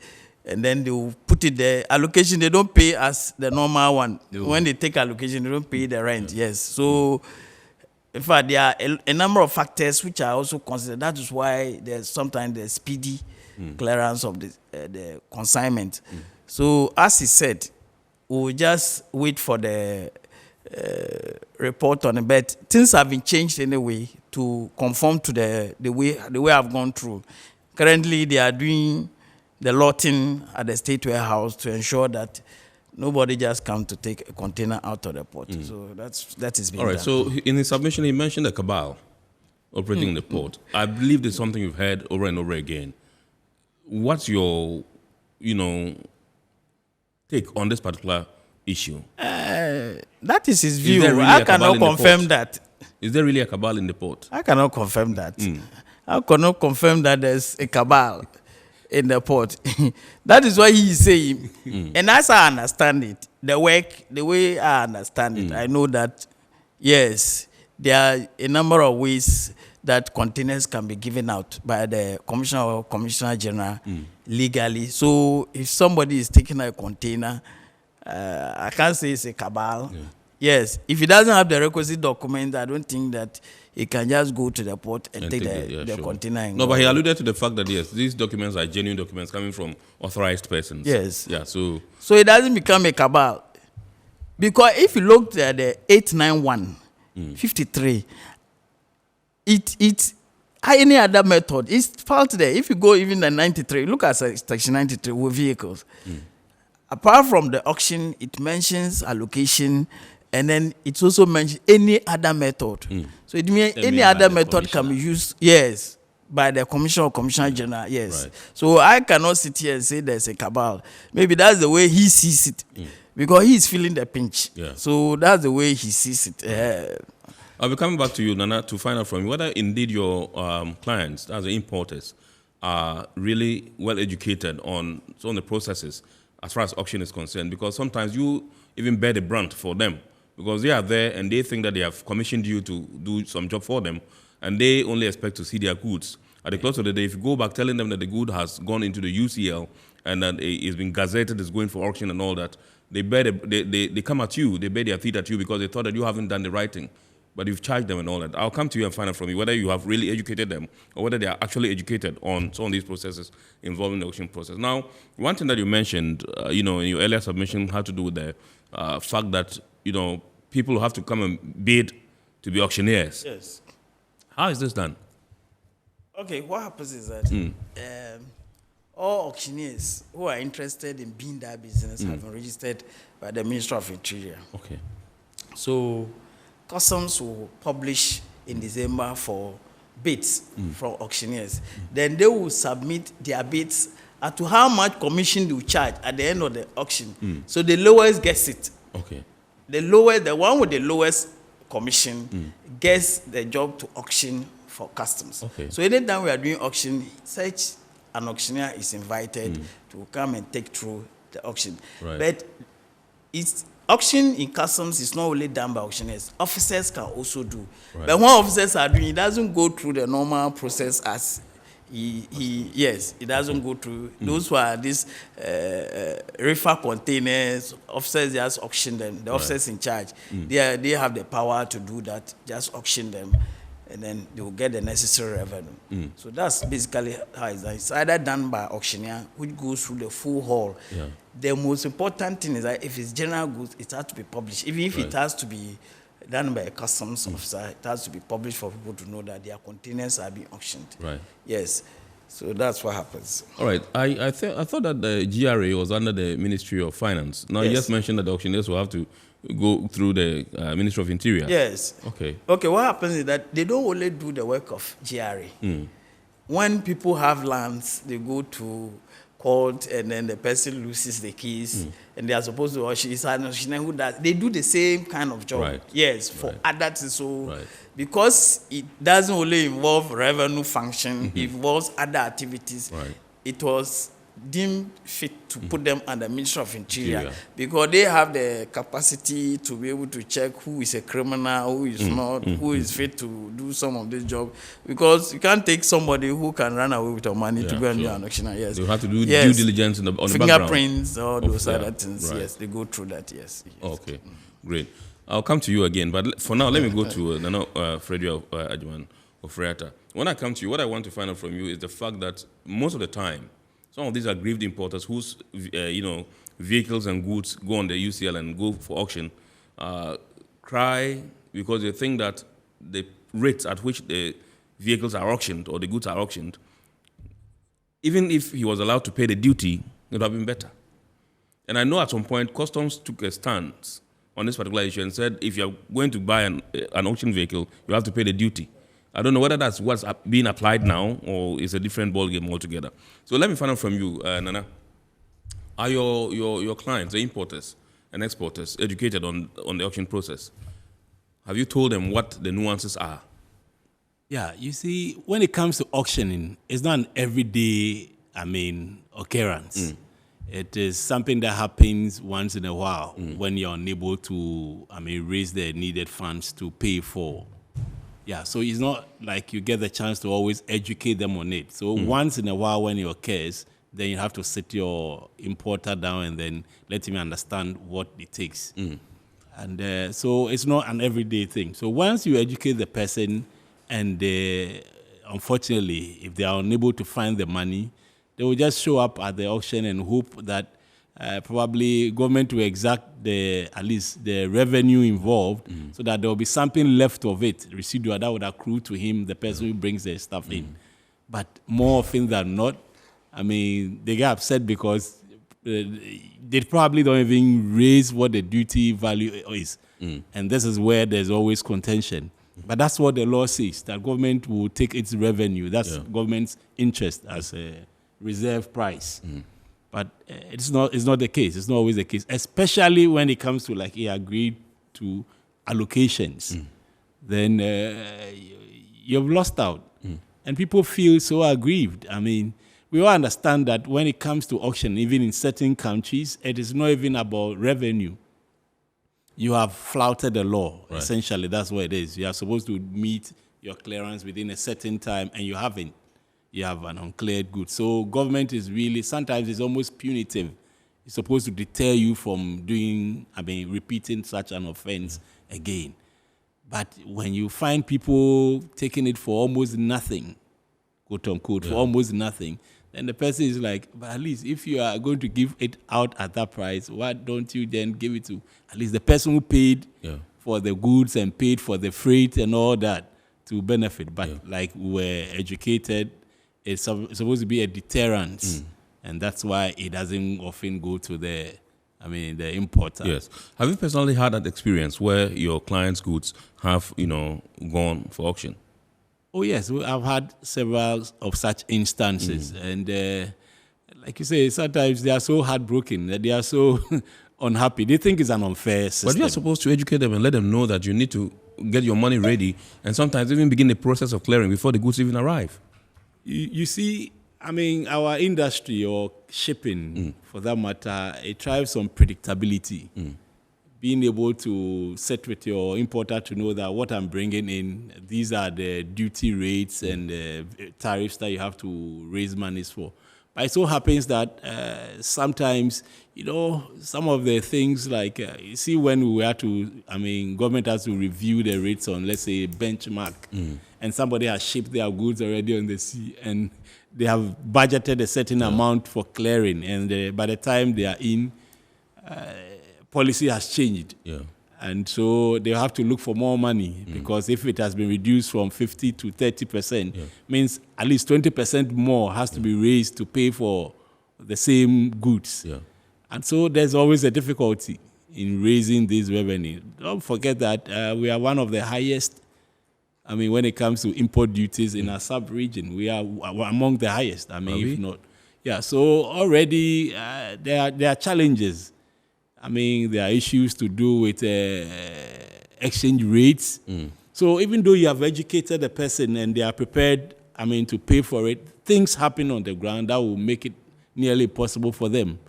and then they will put it there. Allocation, they don't pay as the normal one. When they take allocation, they don't pay the rent, yes. So, in fact, there are a number of factors which are also considered. That is why there's sometimes the speedy clearance of the consignment. So, as he said, we'll just wait for the report on it. But things have been changed anyway to conform to the way I've gone through. Currently, they are doing the lotting at the state warehouse to ensure that nobody just come to take a container out of the port. So that is being
all right.
done.
So in his submission, he mentioned a cabal operating in the port. I believe there's something you've heard over and over again. What's your, take on this particular issue?
That is his view. Really, I cannot confirm that.
Is there really a cabal in the port?
I cannot confirm that. I cannot confirm that there's a cabal in the port. That is what he is saying. And as I understand it, the way I understand it, I know that, yes, there are a number of ways that containers can be given out by the Commissioner or Commissioner General legally. So if somebody is taking a container, I can't say it's a cabal. Yes, if he doesn't have the requisite documents, I don't think that he can just go to the port and take the container. And
no, but he alluded to the fact that, yes, these documents are genuine documents coming from authorized persons.
Yes.
Yeah, so
it doesn't become a cabal. Because if you look at the 891, 53, it's any other method. It's filed there. If you go even the 93, look at section 93 with vehicles. Apart from the auction, it mentions allocation, and then it also mentions any other method. So it means any other method can be used, yes, by the Commissioner or Commissioner General, yes. Right. So I cannot sit here and say there's a cabal. Maybe that's the way he sees it, because he's feeling the pinch. Yeah. So that's the way he sees it.
I'll be coming back to you, Nana, to find out from you whether indeed your clients, as the importers, are really well educated on some of the processes as far as auction is concerned, because sometimes you even bear the brunt for them, because they are there and they think that they have commissioned you to do some job for them, and they only expect to see their goods. At the close of the day, if you go back telling them that the good has gone into the UCL and that it's been gazetted, it's going for auction and all that, they come at you, they bear their feet at you because they thought that you haven't done the right thing. But you've charged them and all that. I'll come to you and find out from you whether you have really educated them or whether they are actually educated on some of these processes involving the auction process. Now, one thing that you mentioned, in your earlier submission had to do with the fact that, people have to come and bid to be auctioneers.
Yes.
How is this done?
Okay, what happens is that all auctioneers who are interested in being that business have been registered by the Ministry of Interior. Okay. So Customs will publish in December for bids from auctioneers. Then they will submit their bids as to how much commission they will charge at the end of the auction. So the lowest gets it.
Okay.
The one with the lowest commission gets the job to auction for customs.
Okay.
So anytime we are doing auction, such an auctioneer is invited to come and take through the auction.
Right.
But it's auction in customs is not only done by auctioneers. Officers can also do.
Right.
But when officers are doing, it doesn't go through the normal process as it doesn't go through. Those who are these reefer containers, officers just auction them. The officers in charge, they have the power to do that. Just auction them, and then they will get the necessary revenue. So that's basically how it's done. It's either done by auctioneer, which goes through the full haul.
Yeah.
The most important thing is that if it's general goods, it has to be published. Even if it has to be done by a customs officer, it has to be published for people to know that their containers are being auctioned.
Right.
Yes. So that's what happens.
All right. I thought that the GRA was under the Ministry of Finance. Now, you just mentioned that the auctioneers will have to go through the Ministry of Interior.
Yes.
Okay.
Okay, what happens is that they don't only do the work of GRA. When people have lands, they go to court and then the person loses the keys and they are supposed to auction. It's an auctioneer who does. They do the same kind of job.
Right.
Yes, for others. So because it doesn't only involve revenue function, it involves other activities.
Right.
It was deemed fit to put them under Ministry of Interior because they have the capacity to be able to check who is a criminal, who is not, who is fit to do some of this job. Because you can't take somebody who can run away with your money to go and do an auctioneer. Yes,
you have to do due diligence on the background.
Fingerprints, all those other things. Right. Yes, they go through that. Yes.
Okay, great. I'll come to you again, but for now, let me go to Fredio Ajuman of Freata. When I come to you, what I want to find out from you is the fact that most of the time, some of these are aggrieved importers whose vehicles and goods go on the UCL and go for auction, cry because they think that the rates at which the vehicles are auctioned or the goods are auctioned, even if he was allowed to pay the duty, it would have been better. And I know at some point Customs took a stance on this particular issue and said if you're going to buy an auction vehicle, you have to pay the duty. I don't know whether that's what's being applied now or it's a different ballgame altogether. So let me find out from you, Nana. Are your clients, the importers and exporters, educated on the auction process? Have you told them what the nuances are?
Yeah, you see, when it comes to auctioning, it's not an everyday, occurrence. It is something that happens once in a while when you're unable to, raise the needed funds to pay for. Yeah, so it's not like you get the chance to always educate them on it. So once in a while when it occurs, then you have to sit your importer down and then let him understand what it takes. And so it's not an everyday thing. So once you educate the person and unfortunately, if they are unable to find the money, they will just show up at the auction and hope that probably government will exact at least the revenue involved so that there will be something left of it, residual, that would accrue to him, the person who brings the stuff in. But more often than not, they get upset because they probably don't even raise what the duty value is. And this is where there's always contention. But that's what the law says, that government will take its revenue. That's government's interest as a reserve price. But it's not the case. It's not always the case, especially when it comes to like he agreed to allocations. Then you've lost out. And people feel so aggrieved. We all understand that when it comes to auction, even in certain countries, it is not even about revenue. You have flouted the law. Right. Essentially, that's what it is. You are supposed to meet your clearance within a certain time, and you haven't. You have an uncleared good. So government is really, sometimes it's almost punitive. It's supposed to deter you from repeating such an offense again. But when you find people taking it for almost nothing, quote unquote, for almost nothing, then the person is like, but at least if you are going to give it out at that price, why don't you then give it to at least the person who paid for the goods and paid for the freight and all that to benefit? But like we were educated, it's supposed to be a deterrent, and that's why it doesn't often go to the importer. Yes.
Have you personally had that experience where your clients' goods have, gone for auction?
Oh yes, I've had several of such instances, and like you say, sometimes they are so heartbroken that they are so unhappy. They think it's an unfair system.
But you are supposed to educate them and let them know that you need to get your money ready, and sometimes even begin the process of clearing before the goods even arrive.
You see, I mean, our industry or shipping, for that matter, it thrives on predictability. Being able to sit with your importer to know that what I'm bringing in, these are the duty rates and the tariffs that you have to raise monies for. But it so happens that sometimes, you know, some of the things like, you see when we had to, I mean, government has to review the rates on, let's say, benchmark, and somebody has shipped their goods already on the sea, and they have budgeted a certain amount for clearing, and by the time they are in, policy has changed. And so they have to look for more money because if it has been reduced from 50 to 30%, means at least 20% more has to be raised to pay for the same goods. And so there's always a difficulty in raising this revenue. Don't forget that we are one of the highest, I mean, when it comes to import duties in our sub-region, we are among the highest, I mean, if not. Yeah, so already there are challenges. I mean, there are issues to do with exchange rates. So even though you have educated the person and they are prepared, I mean, to pay for it, things happen on the ground that will make it nearly impossible for them.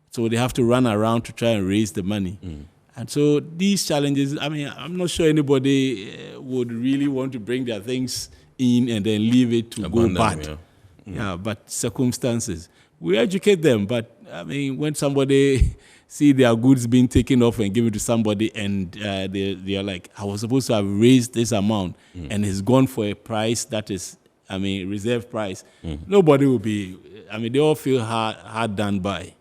So they have to run around to try and raise the money. And so these challenges, I mean, I'm not sure anybody would really want to bring their things in and then leave it to go bad. Yeah, but circumstances. We educate them, but I mean, when somebody see their goods being taken off and given to somebody, and they are like, I was supposed to have raised this amount, and it's gone for a price that is, I mean, reserve price. Nobody will be, I mean, they all feel hard done by.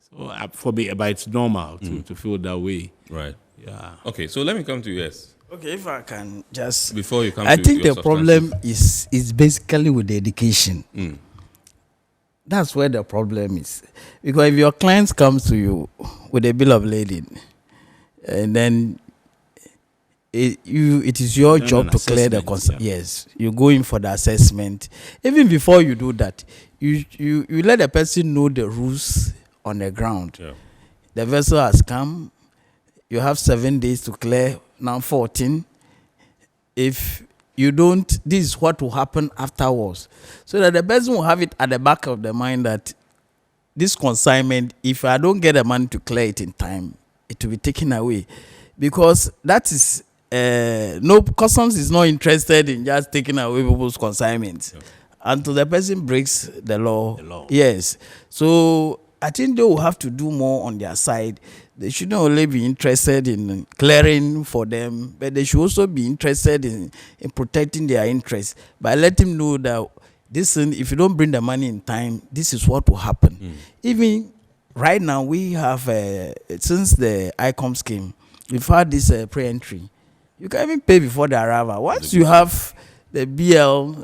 So for me, but it's normal to feel that way.
Right.
Yeah.
Okay, so let me come to you, yes.
Okay, if I can just...
Before you come
I
to
think
your
the problem is basically with the education. That's where the problem is. Because if your clients come to you with a bill of lading, and then it is your job to clear the concern. Yes, you go in for the assessment. Even before you do that, you let the person know the rules on the ground. The vessel has come. You have 7 days to clear, now 14. If you don't, this is what will happen afterwards. So that the person will have it at the back of the mind that this consignment, if I don't get the money to clear it in time, it will be taken away. Because that is, no, customs is not interested in just taking away people's consignments until the person breaks the law. Yes. So I think they will have to do more on their side. They should not only be interested in clearing for them, but they should also be interested in protecting their interests by letting them know that this, if you don't bring the money in time, this is what will happen. Even right now, we have, since the ICOM scheme, we've had this pre-entry. You can even pay before the arrival. Once you have the BL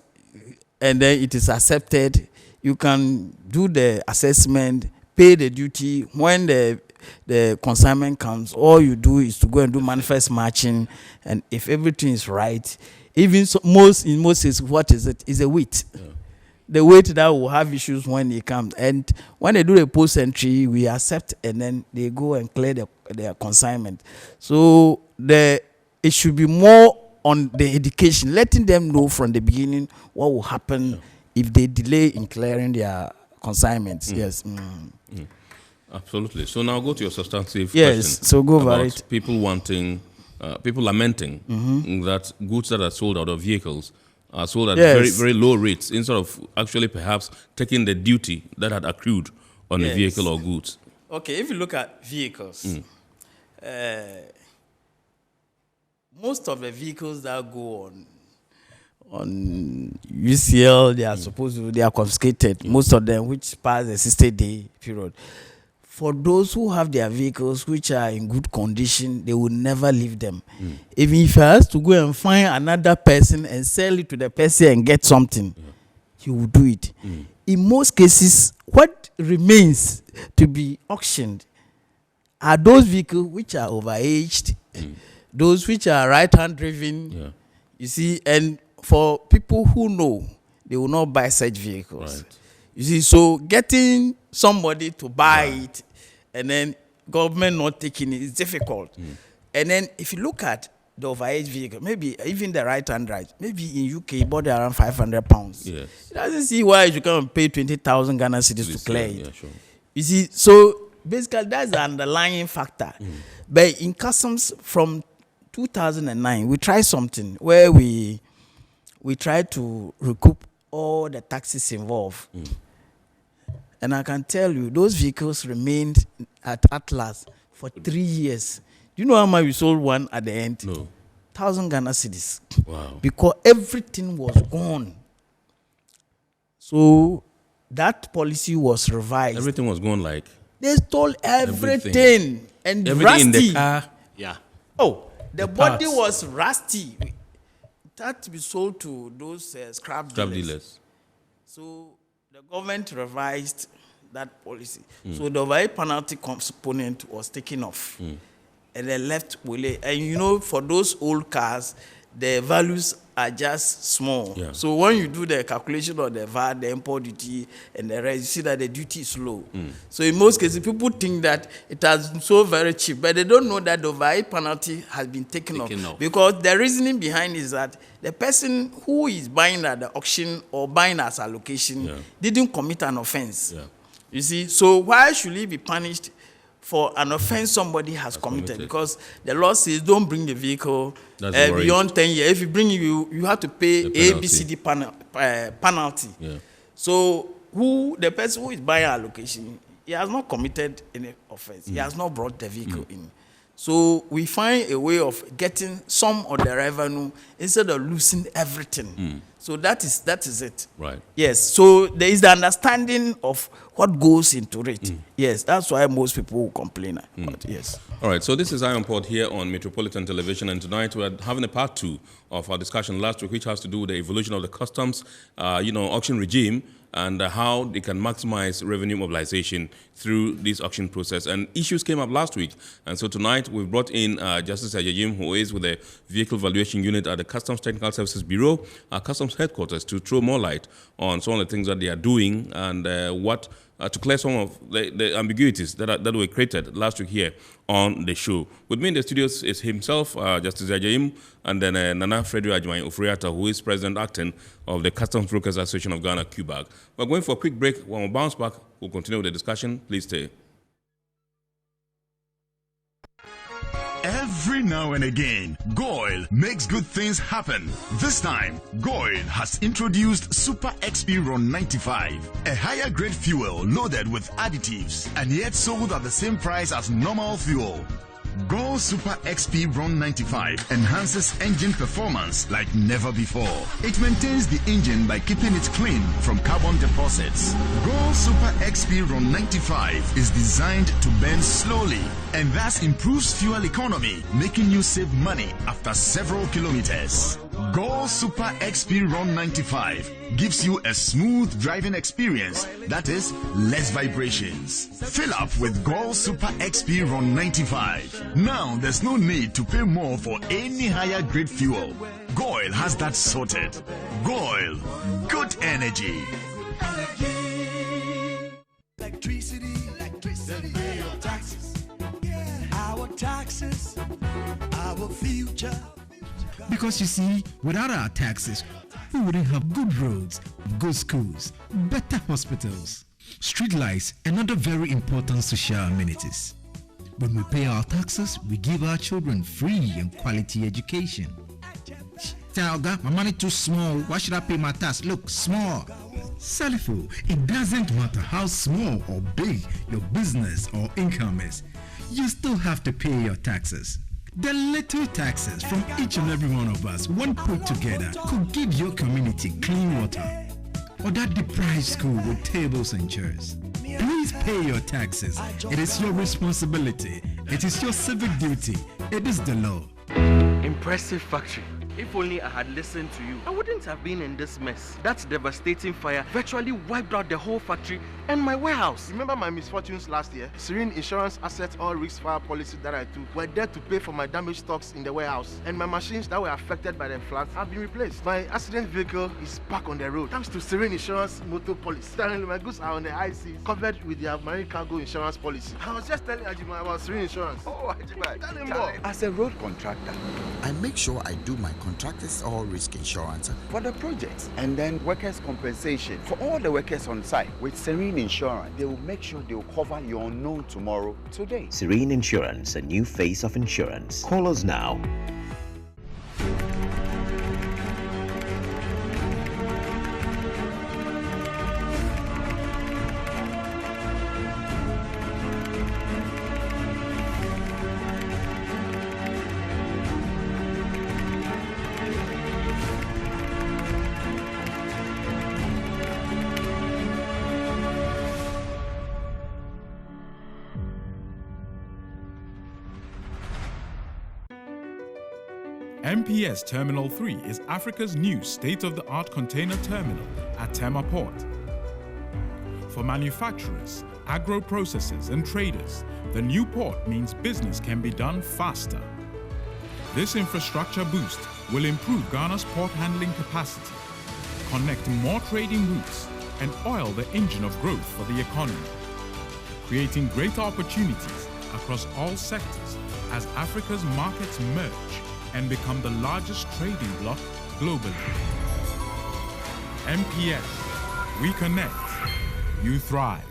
and then it is accepted, you can do the assessment, pay the duty. When the consignment comes, all you do is to go and do manifest matching, and if everything is right, even so, in most cases, what is it? Is a weight. The weight that will have issues when it comes, and when they do the post entry, we accept, and then they go and clear their consignment. So it should be more on the education, letting them know from the beginning what will happen if they delay in clearing their consignments. Yes.
Absolutely. So now go to your substantive
question.
Yes,
so go over it.
People wanting, people lamenting that goods that are sold out of vehicles are sold at very, very low rates instead of actually perhaps taking the duty that had accrued on the vehicle or goods.
Okay, if you look at vehicles, most of the vehicles that go on UCL, they are confiscated. Most of them which pass the 60-day period. For those who have their vehicles which are in good condition, they will never leave them. Even if he has to go and find another person and sell it to the person and get something, he will do it. In most cases, what remains to be auctioned are those vehicles which are overaged, those which are right-hand driven, you see, and for people who know, they will not buy such vehicles. You see, so getting somebody to buy it and then government not taking it is difficult. And then if you look at the overage vehicle, maybe even the right-hand drive, maybe in UK, bought around £500.
Yes.
He doesn't see why you come and pay 20,000 Ghana cedis to clear it.
Yeah, sure.
You see, so basically that's the underlying factor. But in customs from 2009, we tried something where we tried to recoup all the taxes involved. And I can tell you, those vehicles remained at Atlas for 3 years. Do you know how much we sold one at the end?
No.
1,000 Ghana cedis.
Wow.
Because everything was gone. So that policy was revised.
Everything was gone like?
They stole everything. And
everything
rusty.
in the car.
Yeah.
Oh, the body
parts.
was rusty. That to be sold to those scrap dealers. So the government revised that policy. So the overage penalty component was taken off. And they left with it. And you know, for those old cars, the values are just small.
Yeah.
So when you do the calculation of the VAT, the import duty, and the rest, you see that the duty is low. So in most cases, people think that it has been so very cheap, but they don't know that the overage penalty has been taken off. Because the reasoning behind is that the person who is buying at the auction or buying as allocation didn't commit an offense. You see, so why should he be punished for an offense somebody has committed? Because the law says don't bring the vehicle beyond 10 years. If you bring you have to pay ABCD penalty. So the person who is buying allocation, he has not committed any offense. He has not brought the vehicle in. So we find a way of getting some of the revenue instead of losing everything. So that is it.
Right.
Yes. So there is the understanding of what goes into it. Yes. That's why most people will complain. But yes.
All right. So this is IMPOD here on Metropolitan Television, and tonight we are having a part 2 of our discussion last week, which has to do with the evolution of the customs, auction regime, and how they can maximize revenue mobilization through this auction process. And issues came up last week. And so tonight we've brought in Justice Ajajim, who is with the Vehicle Valuation Unit at the Customs Technical Services Bureau, Customs Headquarters, to throw more light on some of the things that they are doing and to clear some of the ambiguities that were created last week here on the show. With me in the studios is himself, Justice Ajajim, and then Nana Frederick Ajimai Ofriata, who is President Acting of the Customs Brokers Association of Ghana, QBAG. We're going for a quick break. When we bounce back, we'll continue with the discussion. Please stay.
Every now and again, GOIL makes good things happen. This time, GOIL has introduced Super XP Ron 95, a higher grade fuel loaded with additives and yet sold at the same price as normal fuel. GOIL Super XP Ron 95 enhances engine performance like never before. It maintains the engine by keeping it clean from carbon deposits. GOIL Super XP Ron 95 is designed to burn slowly and thus improves fuel economy, making you save money after several kilometers. GOIL Super XP Ron 95 gives you a smooth driving experience, that is, less vibrations. Fill up with GOIL Super XP Ron 95. Now there's no need to pay more for any higher grade fuel. GOIL has that sorted. GOIL, good energy.
Electricity, then pay your taxes. Our taxes, our future.
Because you see, without our taxes, we wouldn't have good roads, good schools, better hospitals, street lights, and other very important social amenities. When we pay our taxes, we give our children free and quality education. Talga, my money too small. Why should I pay my tax? Look, small. Salifo, it doesn't matter how small or big your business or income is. You still have to pay your taxes. The little taxes from each and every one of us, when put together, could give your community clean water or that deprived school with tables and chairs. Please pay your taxes. It is your responsibility. It is your civic duty. It is the law.
Impressive factory. If only I had listened to you, I wouldn't have been in this mess. That devastating fire virtually wiped out the whole factory and my warehouse.
Remember my misfortunes last year? Serene Insurance Asset All Risk Fire policy that I took were there to pay for my damaged stocks in the warehouse. And my machines that were affected by the floods have been replaced. My accident vehicle is back on the road thanks to Serene Insurance motor policy. Suddenly my goods are on the high seas covered with their marine cargo insurance policy. I was just telling Ajima about Serene Insurance.
Oh, Ajima,
tell him more.
As a road contractor, I make sure I do my contractors all risk insurance for the projects and then workers' compensation for all the workers on site. With Serene Insurance, they will make sure they will cover your unknown tomorrow today.
Serene Insurance, a new face of insurance. Call us now.
MPS Terminal 3 is Africa's new state-of-the-art container terminal at Tema Port. For manufacturers, agro-processors and traders, the new port means business can be done faster. This infrastructure boost will improve Ghana's port handling capacity, connect more trading routes, and oil the engine of growth for the economy, creating greater opportunities across all sectors as Africa's markets merge and become the largest trading bloc globally. MPS, we connect, you thrive.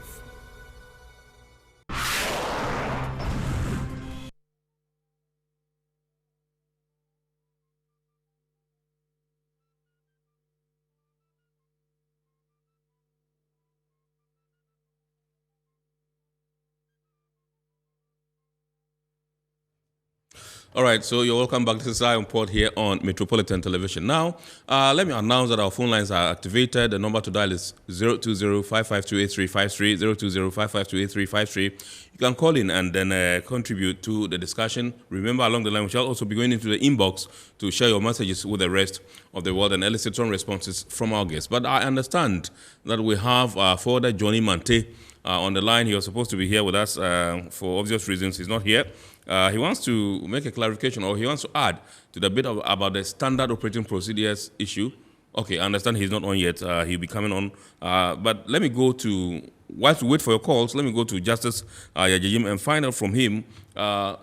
All right, so you're welcome back. This is Ion Port here on Metropolitan Television. Now, let me announce that our phone lines are activated. The number to dial is 020-552-8353, 020-552-8353. You can call in and then contribute to the discussion. Remember, along the line, we shall also be going into the inbox to share your messages with the rest of the world and elicit some responses from our guests. But I understand that we have Father Johnny Mante on the line. He was supposed to be here with us for obvious reasons. He's not here. He wants to make a clarification, or he wants to add to the bit about the standard operating procedures issue. Okay, I understand he's not on yet. He'll be coming on. But let me go to, whilst we wait for your calls, let me go to Justice Yajajim and find out from him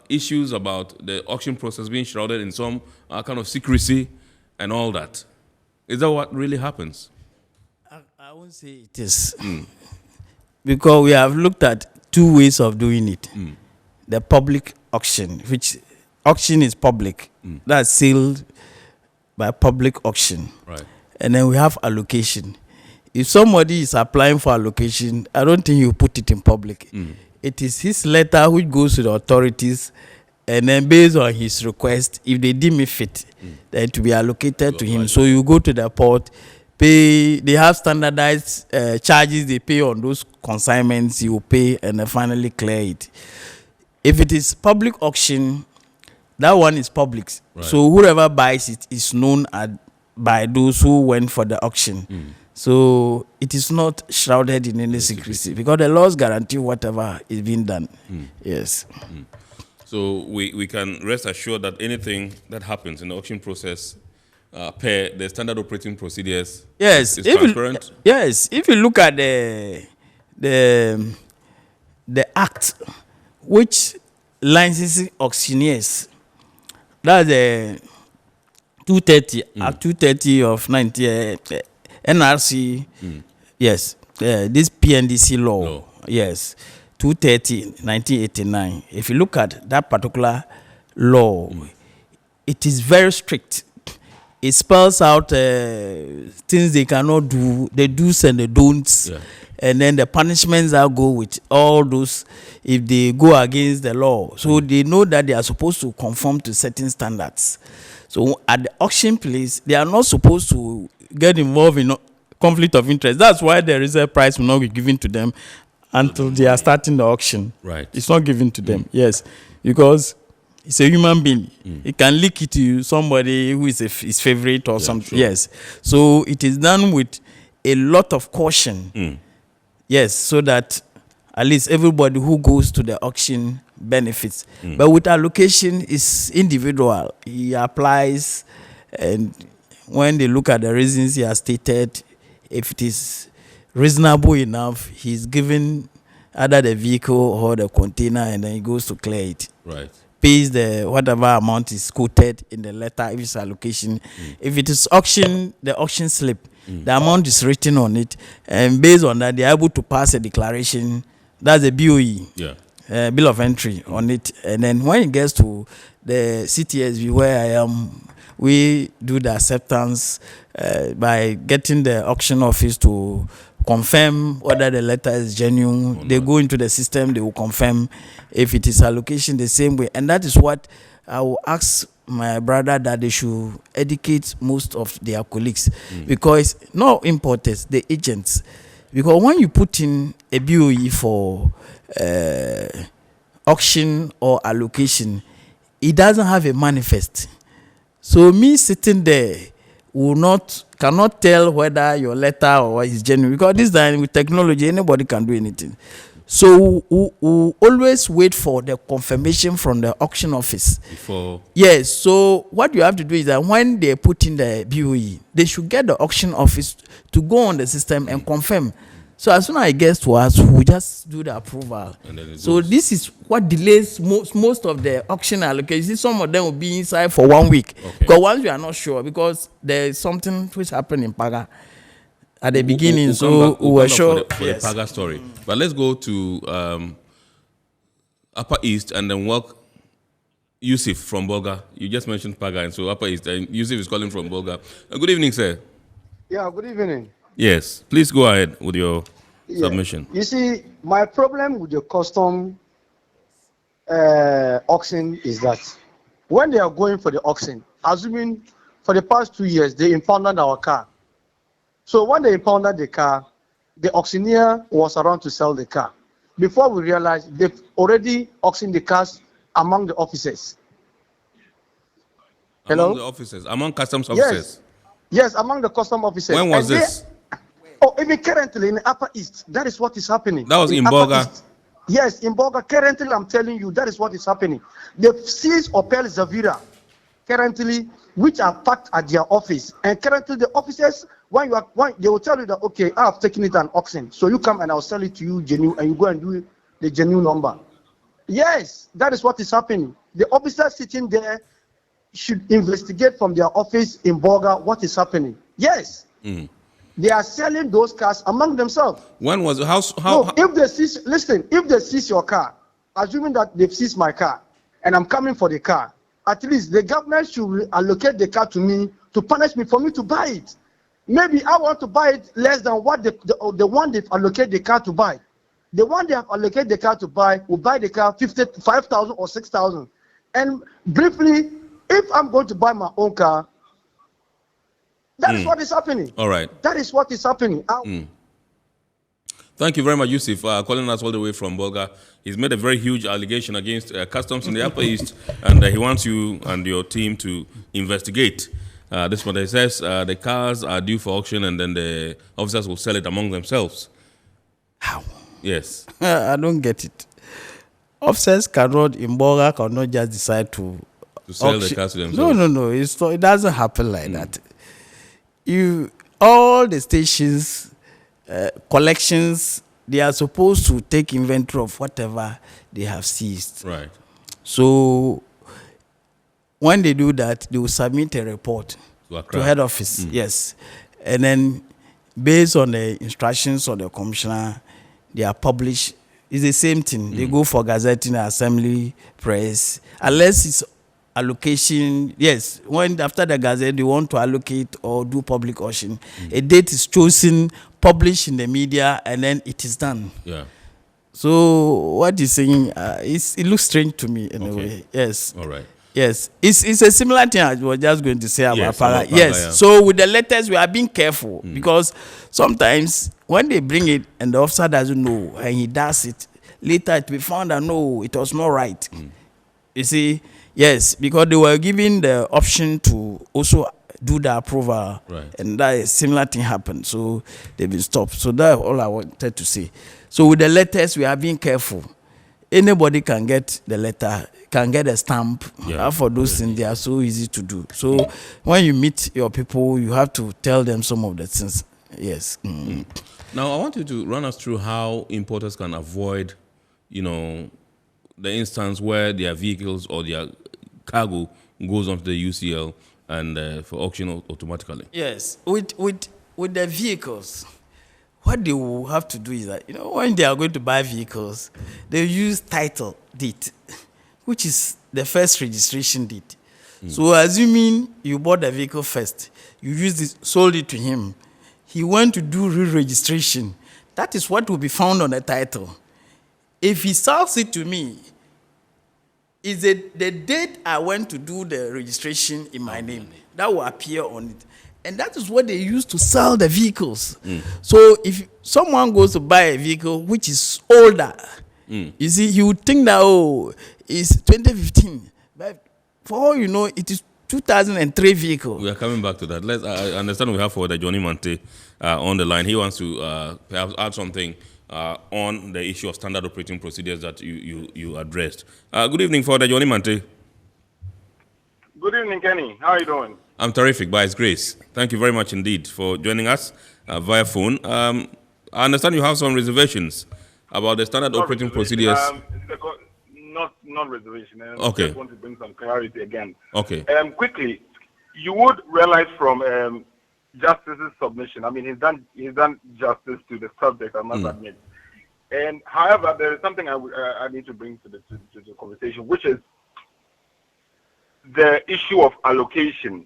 issues about the auction process being shrouded in some kind of secrecy and all that. Is that what really happens?
I won't say it is. Because we have looked at two ways of doing it. The public auction, which auction is public. That's sealed by public auction.
Right.
And then we have allocation. If somebody is applying for allocation, I don't think you put it in public. It is his letter which goes to the authorities, and then based on his request, if they deem it fit, then to be allocated to him. So you go to the port, pay. They have standardized charges they pay on those consignments. You pay and then finally clear it. If it is public auction, that one is public. Right. So whoever buys it is known by those who went for the auction. So it is not shrouded in any secrecy because the laws guarantee whatever is being done. Yes.
So we can rest assured that anything that happens in the auction process per the standard operating procedures is transparent?
Yes. If you look at the act which licenses auctioneers, that's the 230, Act 230 of 90, NRC, yes, this PNDC law, yes, 230, 1989. If you look at that particular law, it is very strict. It spells out things they cannot do, the do's and the don'ts. Yeah. And then the punishments that go with all those if they go against the law. So they know that they are supposed to conform to certain standards. So at the auction place, they are not supposed to get involved in conflict of interest. That's why the reserve price will not be given to them until they are starting the auction.
Right.
It's not given to them, yes. Because It's a human being. He can leak it to somebody who is his favorite or something.
True.
Yes. So it is done with a lot of caution. Yes, so that at least everybody who goes to the auction benefits. But with allocation, it's individual. He applies, and when they look at the reasons he has stated, if it is reasonable enough, he's given either the vehicle or the container, and then he goes to clear it.
Right.
Pays the whatever amount is quoted in the letter if it's allocation. If it is auction, the auction slip, the amount is written on it, and based on that, they're able to pass a declaration. That's a BOE, bill of entry on it. And then when it gets to the CTSV where I am, we do the acceptance by getting the auction office to confirm whether the letter is genuine. They go into the system, they will confirm if it is allocation the same way. And that is what I will ask my brother, that they should educate most of their colleagues. Because not importers, the agents. Because when you put in a BOE for auction or allocation, it doesn't have a manifest. So me sitting there cannot tell whether your letter or is genuine, because this time with technology anybody can do anything. So we always wait for the confirmation from the auction office.
Before.
Yes. So what you have to do is that when they put in the BOE, they should get the auction office to go on the system and confirm. So as soon as it gets to us, we just do the approval. So this is what delays most of the auction allocations. Some of them will be inside for 1 week. Because once we are not sure, because there is something which happened in Paga at the beginning, so we were sure.
For the Paga story. But let's go to Upper East and then walk Yusuf from Bolga. You just mentioned Paga, and so Upper East, and Yusuf is calling from Bolga. Good evening, sir.
Yeah, good evening.
Yes, please go ahead with your submission.
You see, my problem with the custom auction is that when they are going for the auction, assuming for the past 2 years, they impounded our car. So when they impounded the car, the auctioneer was around to sell the car. Before we realized, they've already auctioned the cars among the officers.
Among the officers, among customs officers?
Yes, among the custom officers.
When was this?
Even currently in the Upper East, that is what is happening.
That was in Bolga?
Yes, in Bolga. Currently, I'm telling you, that is what is happening. They've seized Opel Zavira, currently, which are parked at their office. And currently, the officers, when they will tell you that, okay, I have taken it an auction. So you come and I'll sell it to you genuine, and you go and do the genuine number. Yes, that is what is happening. The officers sitting there should investigate from their office in Bolga what is happening. Yes. They are selling those cars among themselves.
When was it? How?
No, if they seize your car, assuming that they've seized my car, and I'm coming for the car, at least the government should allocate the car to me to punish me for me to buy it. Maybe I want to buy it less than what the one they've allocated the car to buy. The one they have allocated the car to buy will buy the car 5,000 or 6,000. And briefly, if I'm going to buy my own car, that is what is happening.
All right.
That is what is happening.
Thank you very much, Yusuf, calling us all the way from Bolga. He's made a very huge allegation against customs in the Upper East, and he wants you and your team to investigate. This is what he says. The cars are due for auction, and then the officers will sell it among themselves.
How?
Yes.
I don't get it. Officers cannot, in Bolga, cannot just decide to
sell the cars to themselves.
No. It doesn't happen like that. All the stations, collections, they are supposed to take inventory of whatever they have seized.
Right.
So when they do that, they will submit a report to head office. Yes. And then based on the instructions of the commissioner, they are published. It's the same thing. They go for gazetting, assembly, press. Unless it's allocation, yes, when after the gazette they want to allocate or do public auction, a date is chosen, published in the media, and then it is done.
Yeah.
So what you're saying, it looks strange to me in a way. Yes.
All right.
Yes, it's a similar thing I was just going to say about Paga. Yes.
Yeah.
So with the letters, we are being careful because sometimes when they bring it and the officer doesn't know and he does it, later it will be found that no, it was not right. You see, yes, because they were given the option to also do the approval,
right.
And that a similar thing happened, so they've been stopped. So that's all I wanted to say. So with the letters, we are being careful. Anybody can get the letter, can get a stamp.
Yeah.
For those things, they are so easy to do. So when you meet your people, you have to tell them some of the things. Yes.
Now, I want you to run us through how importers can avoid, the instance where their vehicles or their cargo goes onto the UCL and for auction automatically.
Yes. With the vehicles, what they will have to do is that, when they are going to buy vehicles, they use title deed, which is the first registration deed. So assuming you bought the vehicle first, you sold it to him, he went to do re-registration. That is what will be found on the title. If he sells it to me, is the date I went to do the registration in my name, that will appear on it. And that is what they use to sell the vehicles. So if someone goes to buy a vehicle which is older, you see, you would think that, it's 2015. But for all you know, it is 2003 vehicle.
We are coming back to that. I understand we have for the Johnny Mante on the line. He wants to perhaps add something on the issue of standard operating procedures that you addressed. Good evening, Father Johnny Mante.
Good evening, Kenny. How are you doing?
I'm terrific, by His grace. Thank you very much indeed for joining us via phone. I understand you have some reservations about the standard operating procedures.
Not reservation.
Okay.
I just want to bring some clarity again.
Okay.
Quickly, you would realize from Justice's submission, I mean, he's done justice to the subject, I must admit. And however, there is something I need to bring to the conversation, which is the issue of allocation.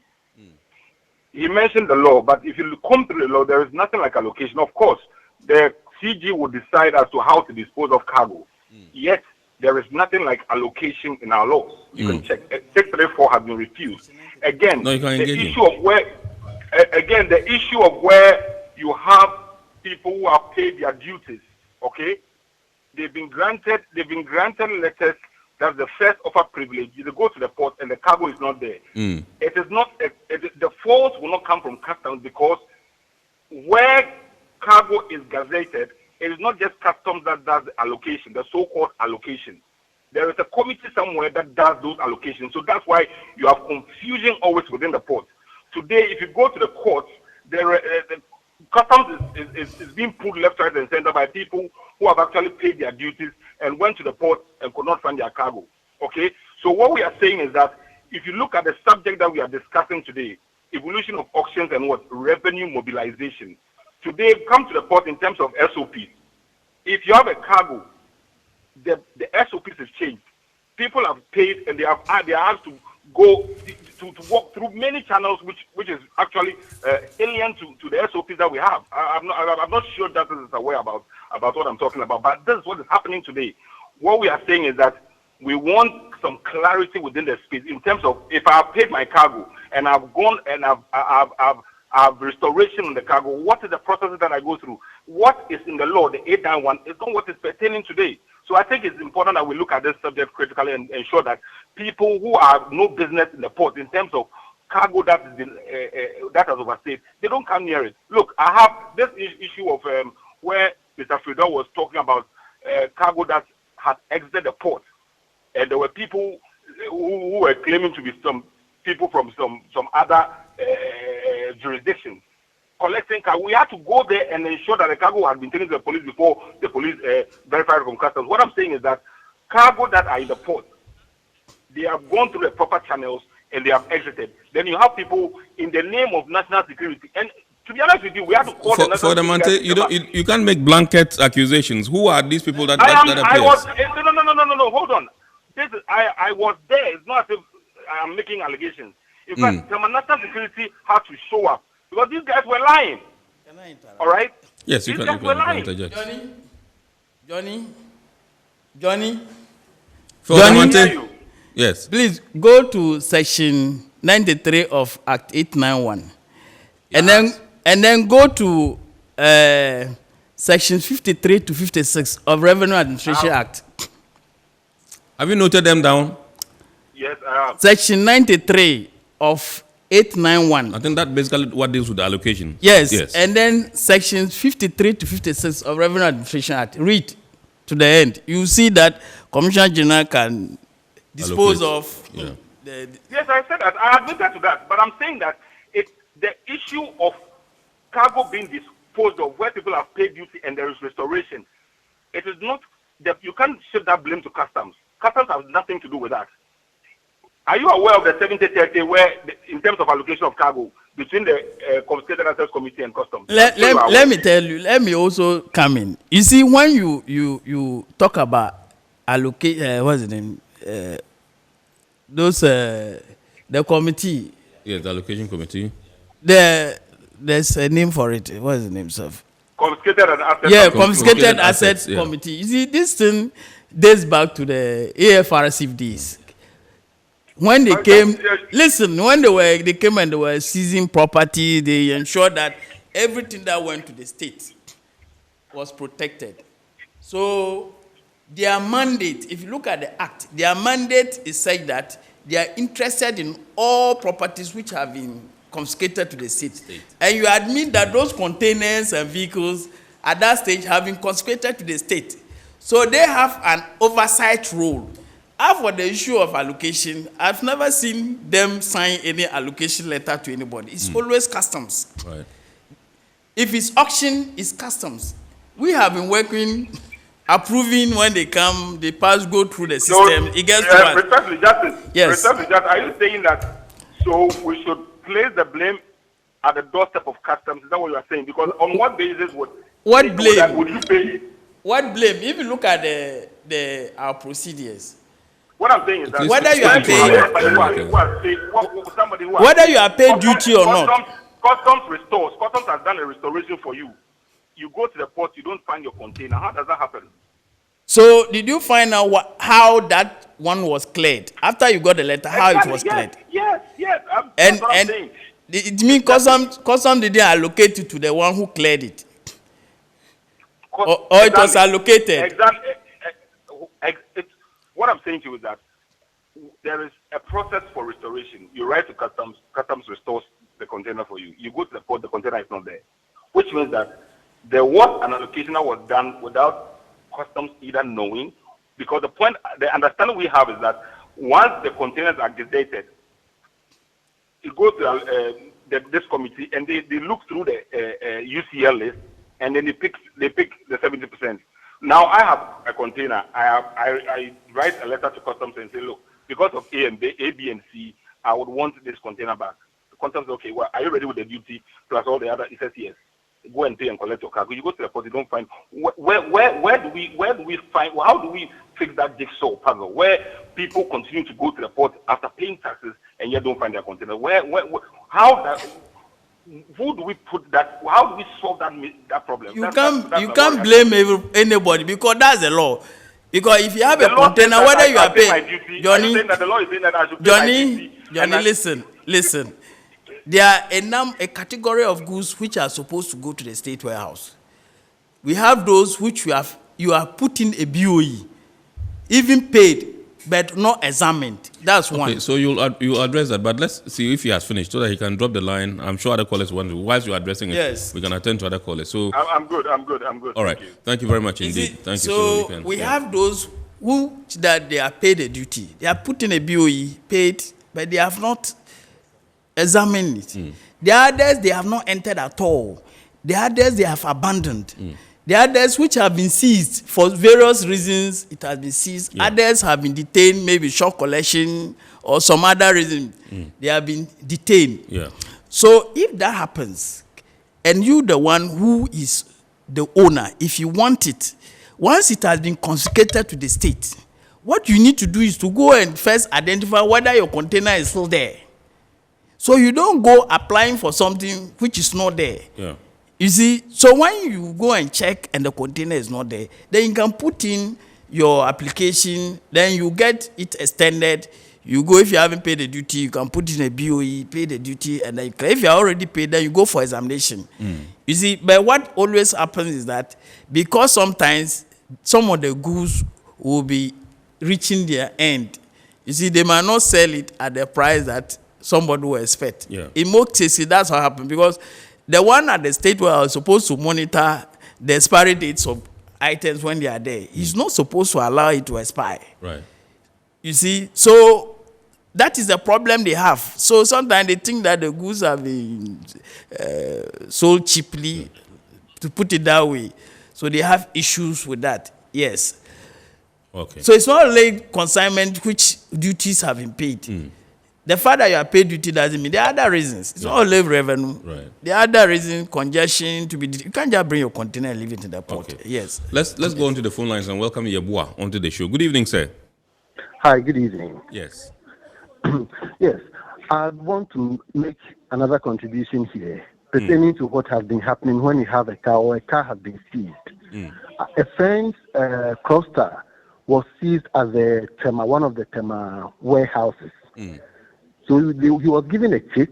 He mentioned the law, but if you come to the law, there is nothing like allocation. Of course, the CG will decide as to how to dispose of cargo. Yet, there is nothing like allocation in our laws. You can check. 634 has been refused. Again, the issue of where you have people who have paid their duties, okay? They've been granted letters. That's the first offer privilege. You go to the port and the cargo is not there. It is not, the fault will not come from customs, because where cargo is gazetted, it is not just customs that does the allocation, the so-called allocation. There is a committee somewhere that does those allocations. So that's why you have confusion always within the port. Today, if you go to the courts, the customs is being pulled left, right, and center by people who have actually paid their duties and went to the port and could not find their cargo. Okay? So what we are saying is that if you look at the subject that we are discussing today, evolution of auctions and revenue mobilization. Today, come to the port in terms of SOPs. If you have a cargo, the SOPs is changed. People have paid and they have asked to go to walk through many channels, which is actually alien to the SOPs that we have. I'm not sure that is aware about what I'm talking about, but this is what is happening today. What we are saying is that we want some clarity within the space in terms of, if I have paid my cargo and I've gone and I've restoration on the cargo, what is the process that I go through? What is in the law, the 891, is not what is pertaining today. So I think it's important that we look at this subject critically and ensure that people who have no business in the port in terms of cargo that has overstayed, they don't come near it. Look, I have this issue of where Mr. Frida was talking about cargo that had exited the port, and there were people who were claiming to be some people from some other jurisdictions collecting cargo. We had to go there and ensure that the cargo had been taken to the police before the police verified from customs. What I'm saying is that cargo that are in the port, they have gone through the proper channels and they have exited. Then you have people in the name of national security. And to be honest with you, we have to call the national security.
You can't make blanket accusations. Who are these people that appear?
No, hold on. I was there. It's not as if I am making allegations. In fact, the national security had to show up because these guys were lying. All right?
Yes, you can
interject.
Johnny.
Yes.
Please go to section 93 of Act 891. Yes. And then go to section 53 to 56 of Revenue Administration Act.
Have you noted them down?
Yes, I have.
Section 93 of 891.
I think that basically what deals with the allocation.
Yes.
Yes.
And then sections 53 to 56 of Revenue Administration Act. Read to the end. You see that Commissioner General can dispose of.
Yeah.
Yes, I said that. I admitted to that. But I'm saying that the issue of cargo being disposed of, where people have paid duty and there is restoration, it is not that you can't shift that blame to customs. Customs has nothing to do with that. Are you aware of the 70-30 where, in terms of allocation of cargo, between the Confiscated Assets Committee and customs?
Let me tell you. Let me also come in. You see, when you talk about allocate, what's the name? The committee.
Yes, the allocation committee.
There's a name for it. What is the name, sir?
Confiscated assets.
Yeah, confiscated assets committee. You see, this thing dates back to the AFRC days. When they came, listen, when they came and they were seizing property, they ensured that everything that went to the state was protected. So their mandate, if you look at the act, their mandate is such that they are interested in all properties which have been confiscated to the state. And you admit that those containers and vehicles at that stage have been confiscated to the state. So they have an oversight role. As for the issue of allocation, I've never seen them sign any allocation letter to anybody. It's always customs.
Right.
If it's auction, it's customs. We have been working, approving when they come, they go through the system. It gets to us.
Respectfully, Justice.
Yes.
Respectfully, Justice, are you saying that so we should place the blame at the doorstep of customs? Is that what you are saying? Because on what basis would you pay it?
What blame? If you look at our procedures.
What I'm saying is that
whether you are paying, whether you are paid duty or not.
Customs has done a restoration for you. You go to the port, you don't find your container. How does that happen?
So did you find out how that one was cleared? After you got the letter, how it was cleared?
Yes.
And it means customs didn't allocate it to the one who cleared it. Or it was allocated.
Exactly. What I'm saying to you is that there is a process for restoration. You write to customs restores the container for you. You go to the port, the container is not there. Which means that there was an allocation that was done without customs either knowing, because the understanding we have is that once the containers are gazetted, it goes to this committee and they look through the UCL list and then they pick the 70%. Now I have a container. I write a letter to customs and say, look, because of A, B, and C, I would want this container back. The customs says, okay, well, are you ready with the duty plus all the other? He says yes. Go and pay and collect your cargo. You go to the port, you don't find where do we find? How do we fix that jigsaw puzzle where people continue to go to the port after paying taxes and yet don't find their container? Who do we put that? How do we solve that problem?
You can't blame anybody because that's the law. Because if you have a container, whether you are paying, Johnny, listen. There are a category of goods which are supposed to go to the state warehouse. We have those which you are putting a BOE, even paid, but not examined. That's one.
Okay, so you'll address that, but let's see if he has finished so that he can drop the line. I'm sure other callers want to. Whilst you're addressing it,
yes,
we can attend to other callers. So
I'm good.
All right. Thank you very much indeed. Thank you.
So we have those who that they are paid a duty. They are putting a BOE, paid, but they have not examined it. The others, they have not entered at all. The others, they have abandoned. The others which have been seized for various reasons, it has been seized. Yeah. Others have been detained, maybe short collection or some other reason. They have been detained.
Yeah.
So if that happens, and you the one who is the owner, if you want it, once it has been confiscated to the state, what you need to do is to go and first identify whether your container is still there. So you don't go applying for something which is not there.
Yeah.
You see, so when you go and check and the container is not there, then you can put in your application, then you get it extended. You go, if you haven't paid the duty, you can put in a BOE, pay the duty, and then if you are already paid, then you go for examination. You see, but what always happens is that because sometimes some of the goods will be reaching their end, You see, they might not sell it at the price that somebody will expect.
Yeah.
In most cases, that's what happened, because the one at the state where I was supposed to monitor the expiry dates of items when they are there, he's not supposed to allow it to expire.
Right.
You see, so that is the problem they have. So sometimes they think that the goods have been sold cheaply, to put it that way. So they have issues with that. Yes.
Okay.
So it's not only consignment which duties have been paid. The fact that you are paid duty doesn't mean there are other reasons. It's not only revenue.
Right.
There are other reasons, congestion to be. You can't just bring your container and leave it in the port.
Okay.
Yes.
Let's go onto the phone lines and welcome Yebua onto the show. Good evening, sir.
Hi, good evening.
Yes.
Yes, I want to make another contribution here pertaining to what has been happening when you have a car or a car has been seized. A friend's cluster was seized at the Tema, one of the Tema warehouses. So he was given a check,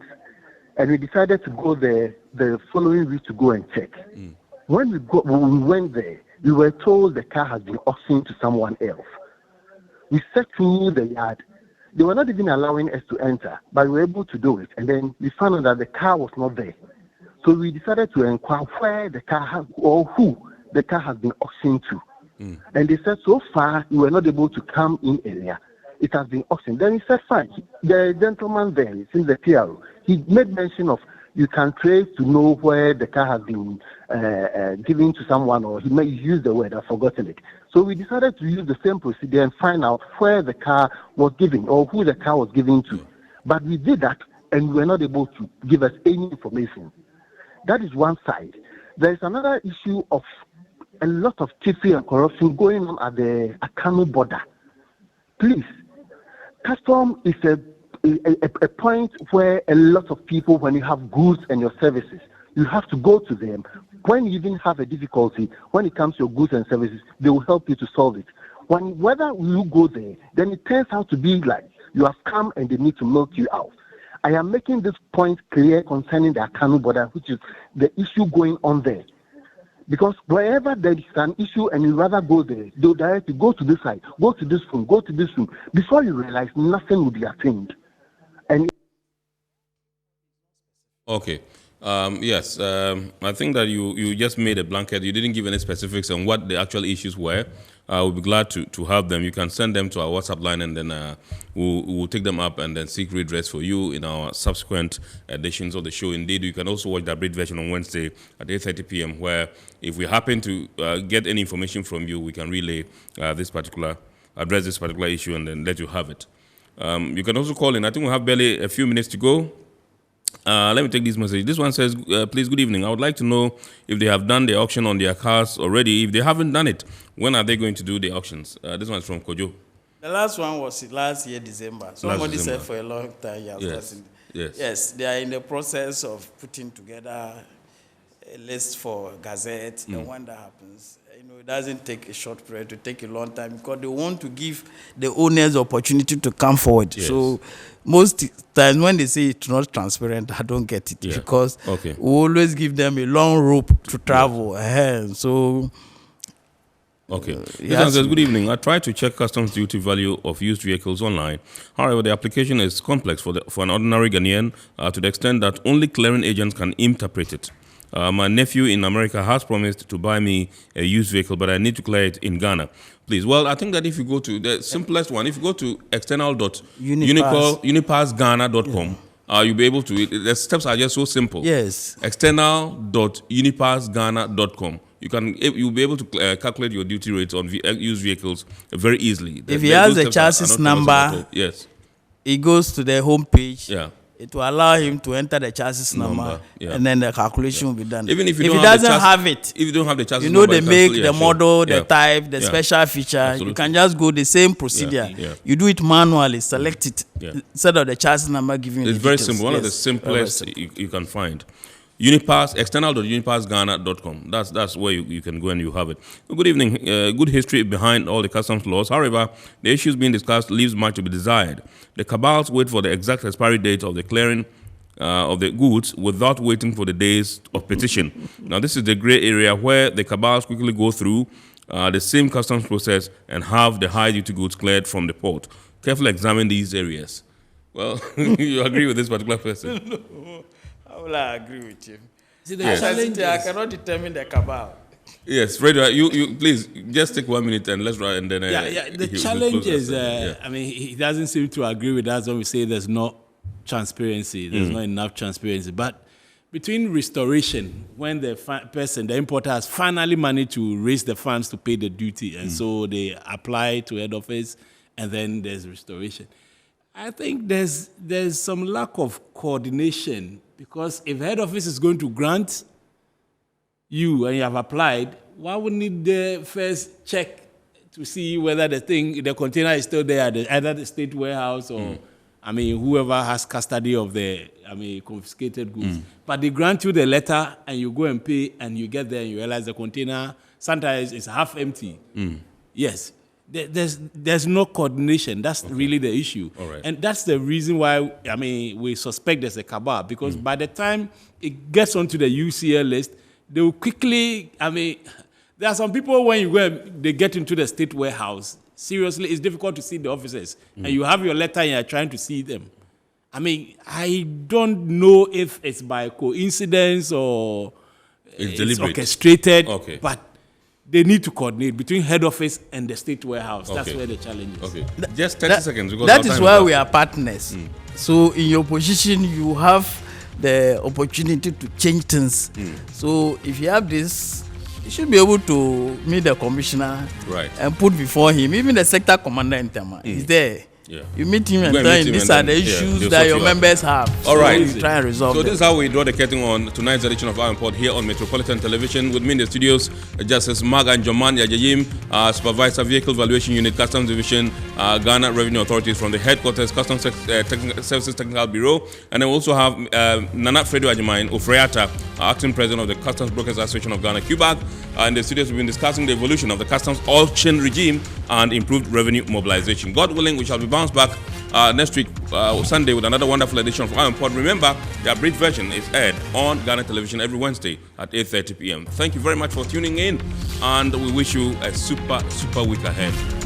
and we decided to go there the following week to go and check. When we went there, we were told the car has been auctioned to someone else. We searched through the yard. They were not even allowing us to enter, but we were able to do it. And then we found out that the car was not there. So we decided to inquire where the car has, or who the car has been auctioned to. And they said, so far, we were not able to come in area. It has been auctioned. Then we said, fine. The gentleman there, since the PRO, he made mention of you can trace to know where the car has been given to someone, or he may use the word, I've forgotten it. So we decided to use the same procedure and find out where the car was given or who the car was given to. But we did that, and we were not able to give us any information. That is one side. There is another issue of a lot of thievery and corruption going on at the Akano border. Please, custom is a point where a lot of people, when you have goods and your services, you have to go to them. When you even have a difficulty, when it comes to your goods and services, they will help you to solve it. Whether you go there, then it turns out to be like you have come and they need to milk you out. I am making this point clear concerning the Akano border, which is the issue going on there. Because wherever there is an issue and you rather go there, they'll directly go to this side, go to this room, go to this room. Before you realize, nothing will be attained. And
Okay. Yes. I think that you just made a blanket. You didn't give any specifics on what the actual issues were. We'll be glad to have them. You can send them to our WhatsApp line, and then we'll take them up and then seek redress for you in our subsequent editions of the show. Indeed, you can also watch the update version on Wednesday at 8:30 p.m., where if we happen to get any information from you, we can relay address this particular issue and then let you have it. You can also call in. I think we have barely a few minutes to go. Let me take this message. This one says, please, good evening. I would like to know if they have done the auction on their cars already. If they haven't done it, when are they going to do the auctions? This one is from Kojo.
The last one was last year, December. Somebody said for a long time. Yes, they are in the process of putting together a list for Gazette. The one that happens. It doesn't take a short period, to take a long time, because they want to give the owners the opportunity to come forward.
Yes.
So most times when they say it's not transparent, I don't get it, because we always give them a long rope to travel. So
okay. This one says, good evening. I tried to check customs duty value of used vehicles online. However, the application is complex for an ordinary Ghanaian to the extent that only clearing agents can interpret it. My nephew in America has promised to buy me a used vehicle, but I need to clear it in Ghana. Please. Well, I think that if you go to the simplest one, if you go to external.unipassghana.com, you'll be able to. The steps are just so simple.
Yes.
External.unipassghana.com. You'll be able to calculate your duty rates on used vehicles very easily.
If he has a chassis number,
yes,
he goes to the home page.
Yeah.
It will allow him to enter the chassis number, and then the calculation will be done.
Even if
he doesn't have it,
if you don't have the chassis
number,
the
make, the model, the type, the special feature.
Absolutely.
You can just go the same procedure. You do it manually, select it instead of the chassis number giving you.
It's very simple. One of the simplest you can find. External.unipassghana.com. That's where you can go and you have it. Good evening. Good history behind all the customs laws. However, the issues being discussed leaves much to be desired. The cabals wait for the exact expiry date of the clearing of the goods without waiting for the days of petition. Now, this is the gray area where the cabals quickly go through the same customs process and have the high duty goods cleared from the port. carefully examine these areas. Well, you agree with this particular person?
No, I will agree with you.
See, the
Yes.
I cannot determine the cabal.
Yes, Fred, you please just take 1 minute and let's try and then.
The challenge is, I mean, he doesn't seem to agree with us when we say there's no transparency, there's not enough transparency. But between restoration, when the person, the importer, has finally managed to raise the funds to pay the duty, and so they apply to head office, and then there's restoration. I think there's some lack of coordination, because if head office is going to grant you and you have applied, why wouldn't they first check to see whether the container is still there at either the state warehouse or, I mean, whoever has custody of the, confiscated goods. But they grant you the letter and you go and pay and you get there and you realize the container sometimes is half empty. Yes. There's no coordination. That's really the issue.
All right.
And that's the reason why, we suspect there's a cabal, because by the time it gets onto the UCL list, they will quickly, there are some people when you go, they get into the state warehouse, seriously, it's difficult to see the officers. And you have your letter and you're trying to see them. I don't know if it's by coincidence or it's orchestrated, but they need to coordinate between head office and the state warehouse. That's where the challenge is.
Okay. Just 30 seconds.
That is why we are partners. So in your position, you have the opportunity to change things. So if you have this, you should be able to meet the commissioner and put before him, even the sector commander in Tema is there.
Yeah.
You meet him and tell him these are the issues that your members have.
All right.
So you try and resolve them.
This is how we draw the curtain on tonight's edition of Our Import here on Metropolitan Television. With me in the studios, Justice Maga and Joman Yajayim, Supervisor Vehicle Valuation Unit, Customs Division, Ghana Revenue Authorities from the headquarters, Customs Services Technical Bureau. And then we also have Nana Fredo Ajimain Ofreata, Acting President of the Customs Brokers Association of Ghana, QBAG. In the studios, we've been discussing the evolution of the customs auction regime and improved revenue mobilization. God willing, we shall be bounced back next week, Sunday, with another wonderful edition of Our Import. Remember, the abridged version is aired on Ghana Television every Wednesday at 8:30 p.m. Thank you very much for tuning in, and we wish you a super week ahead.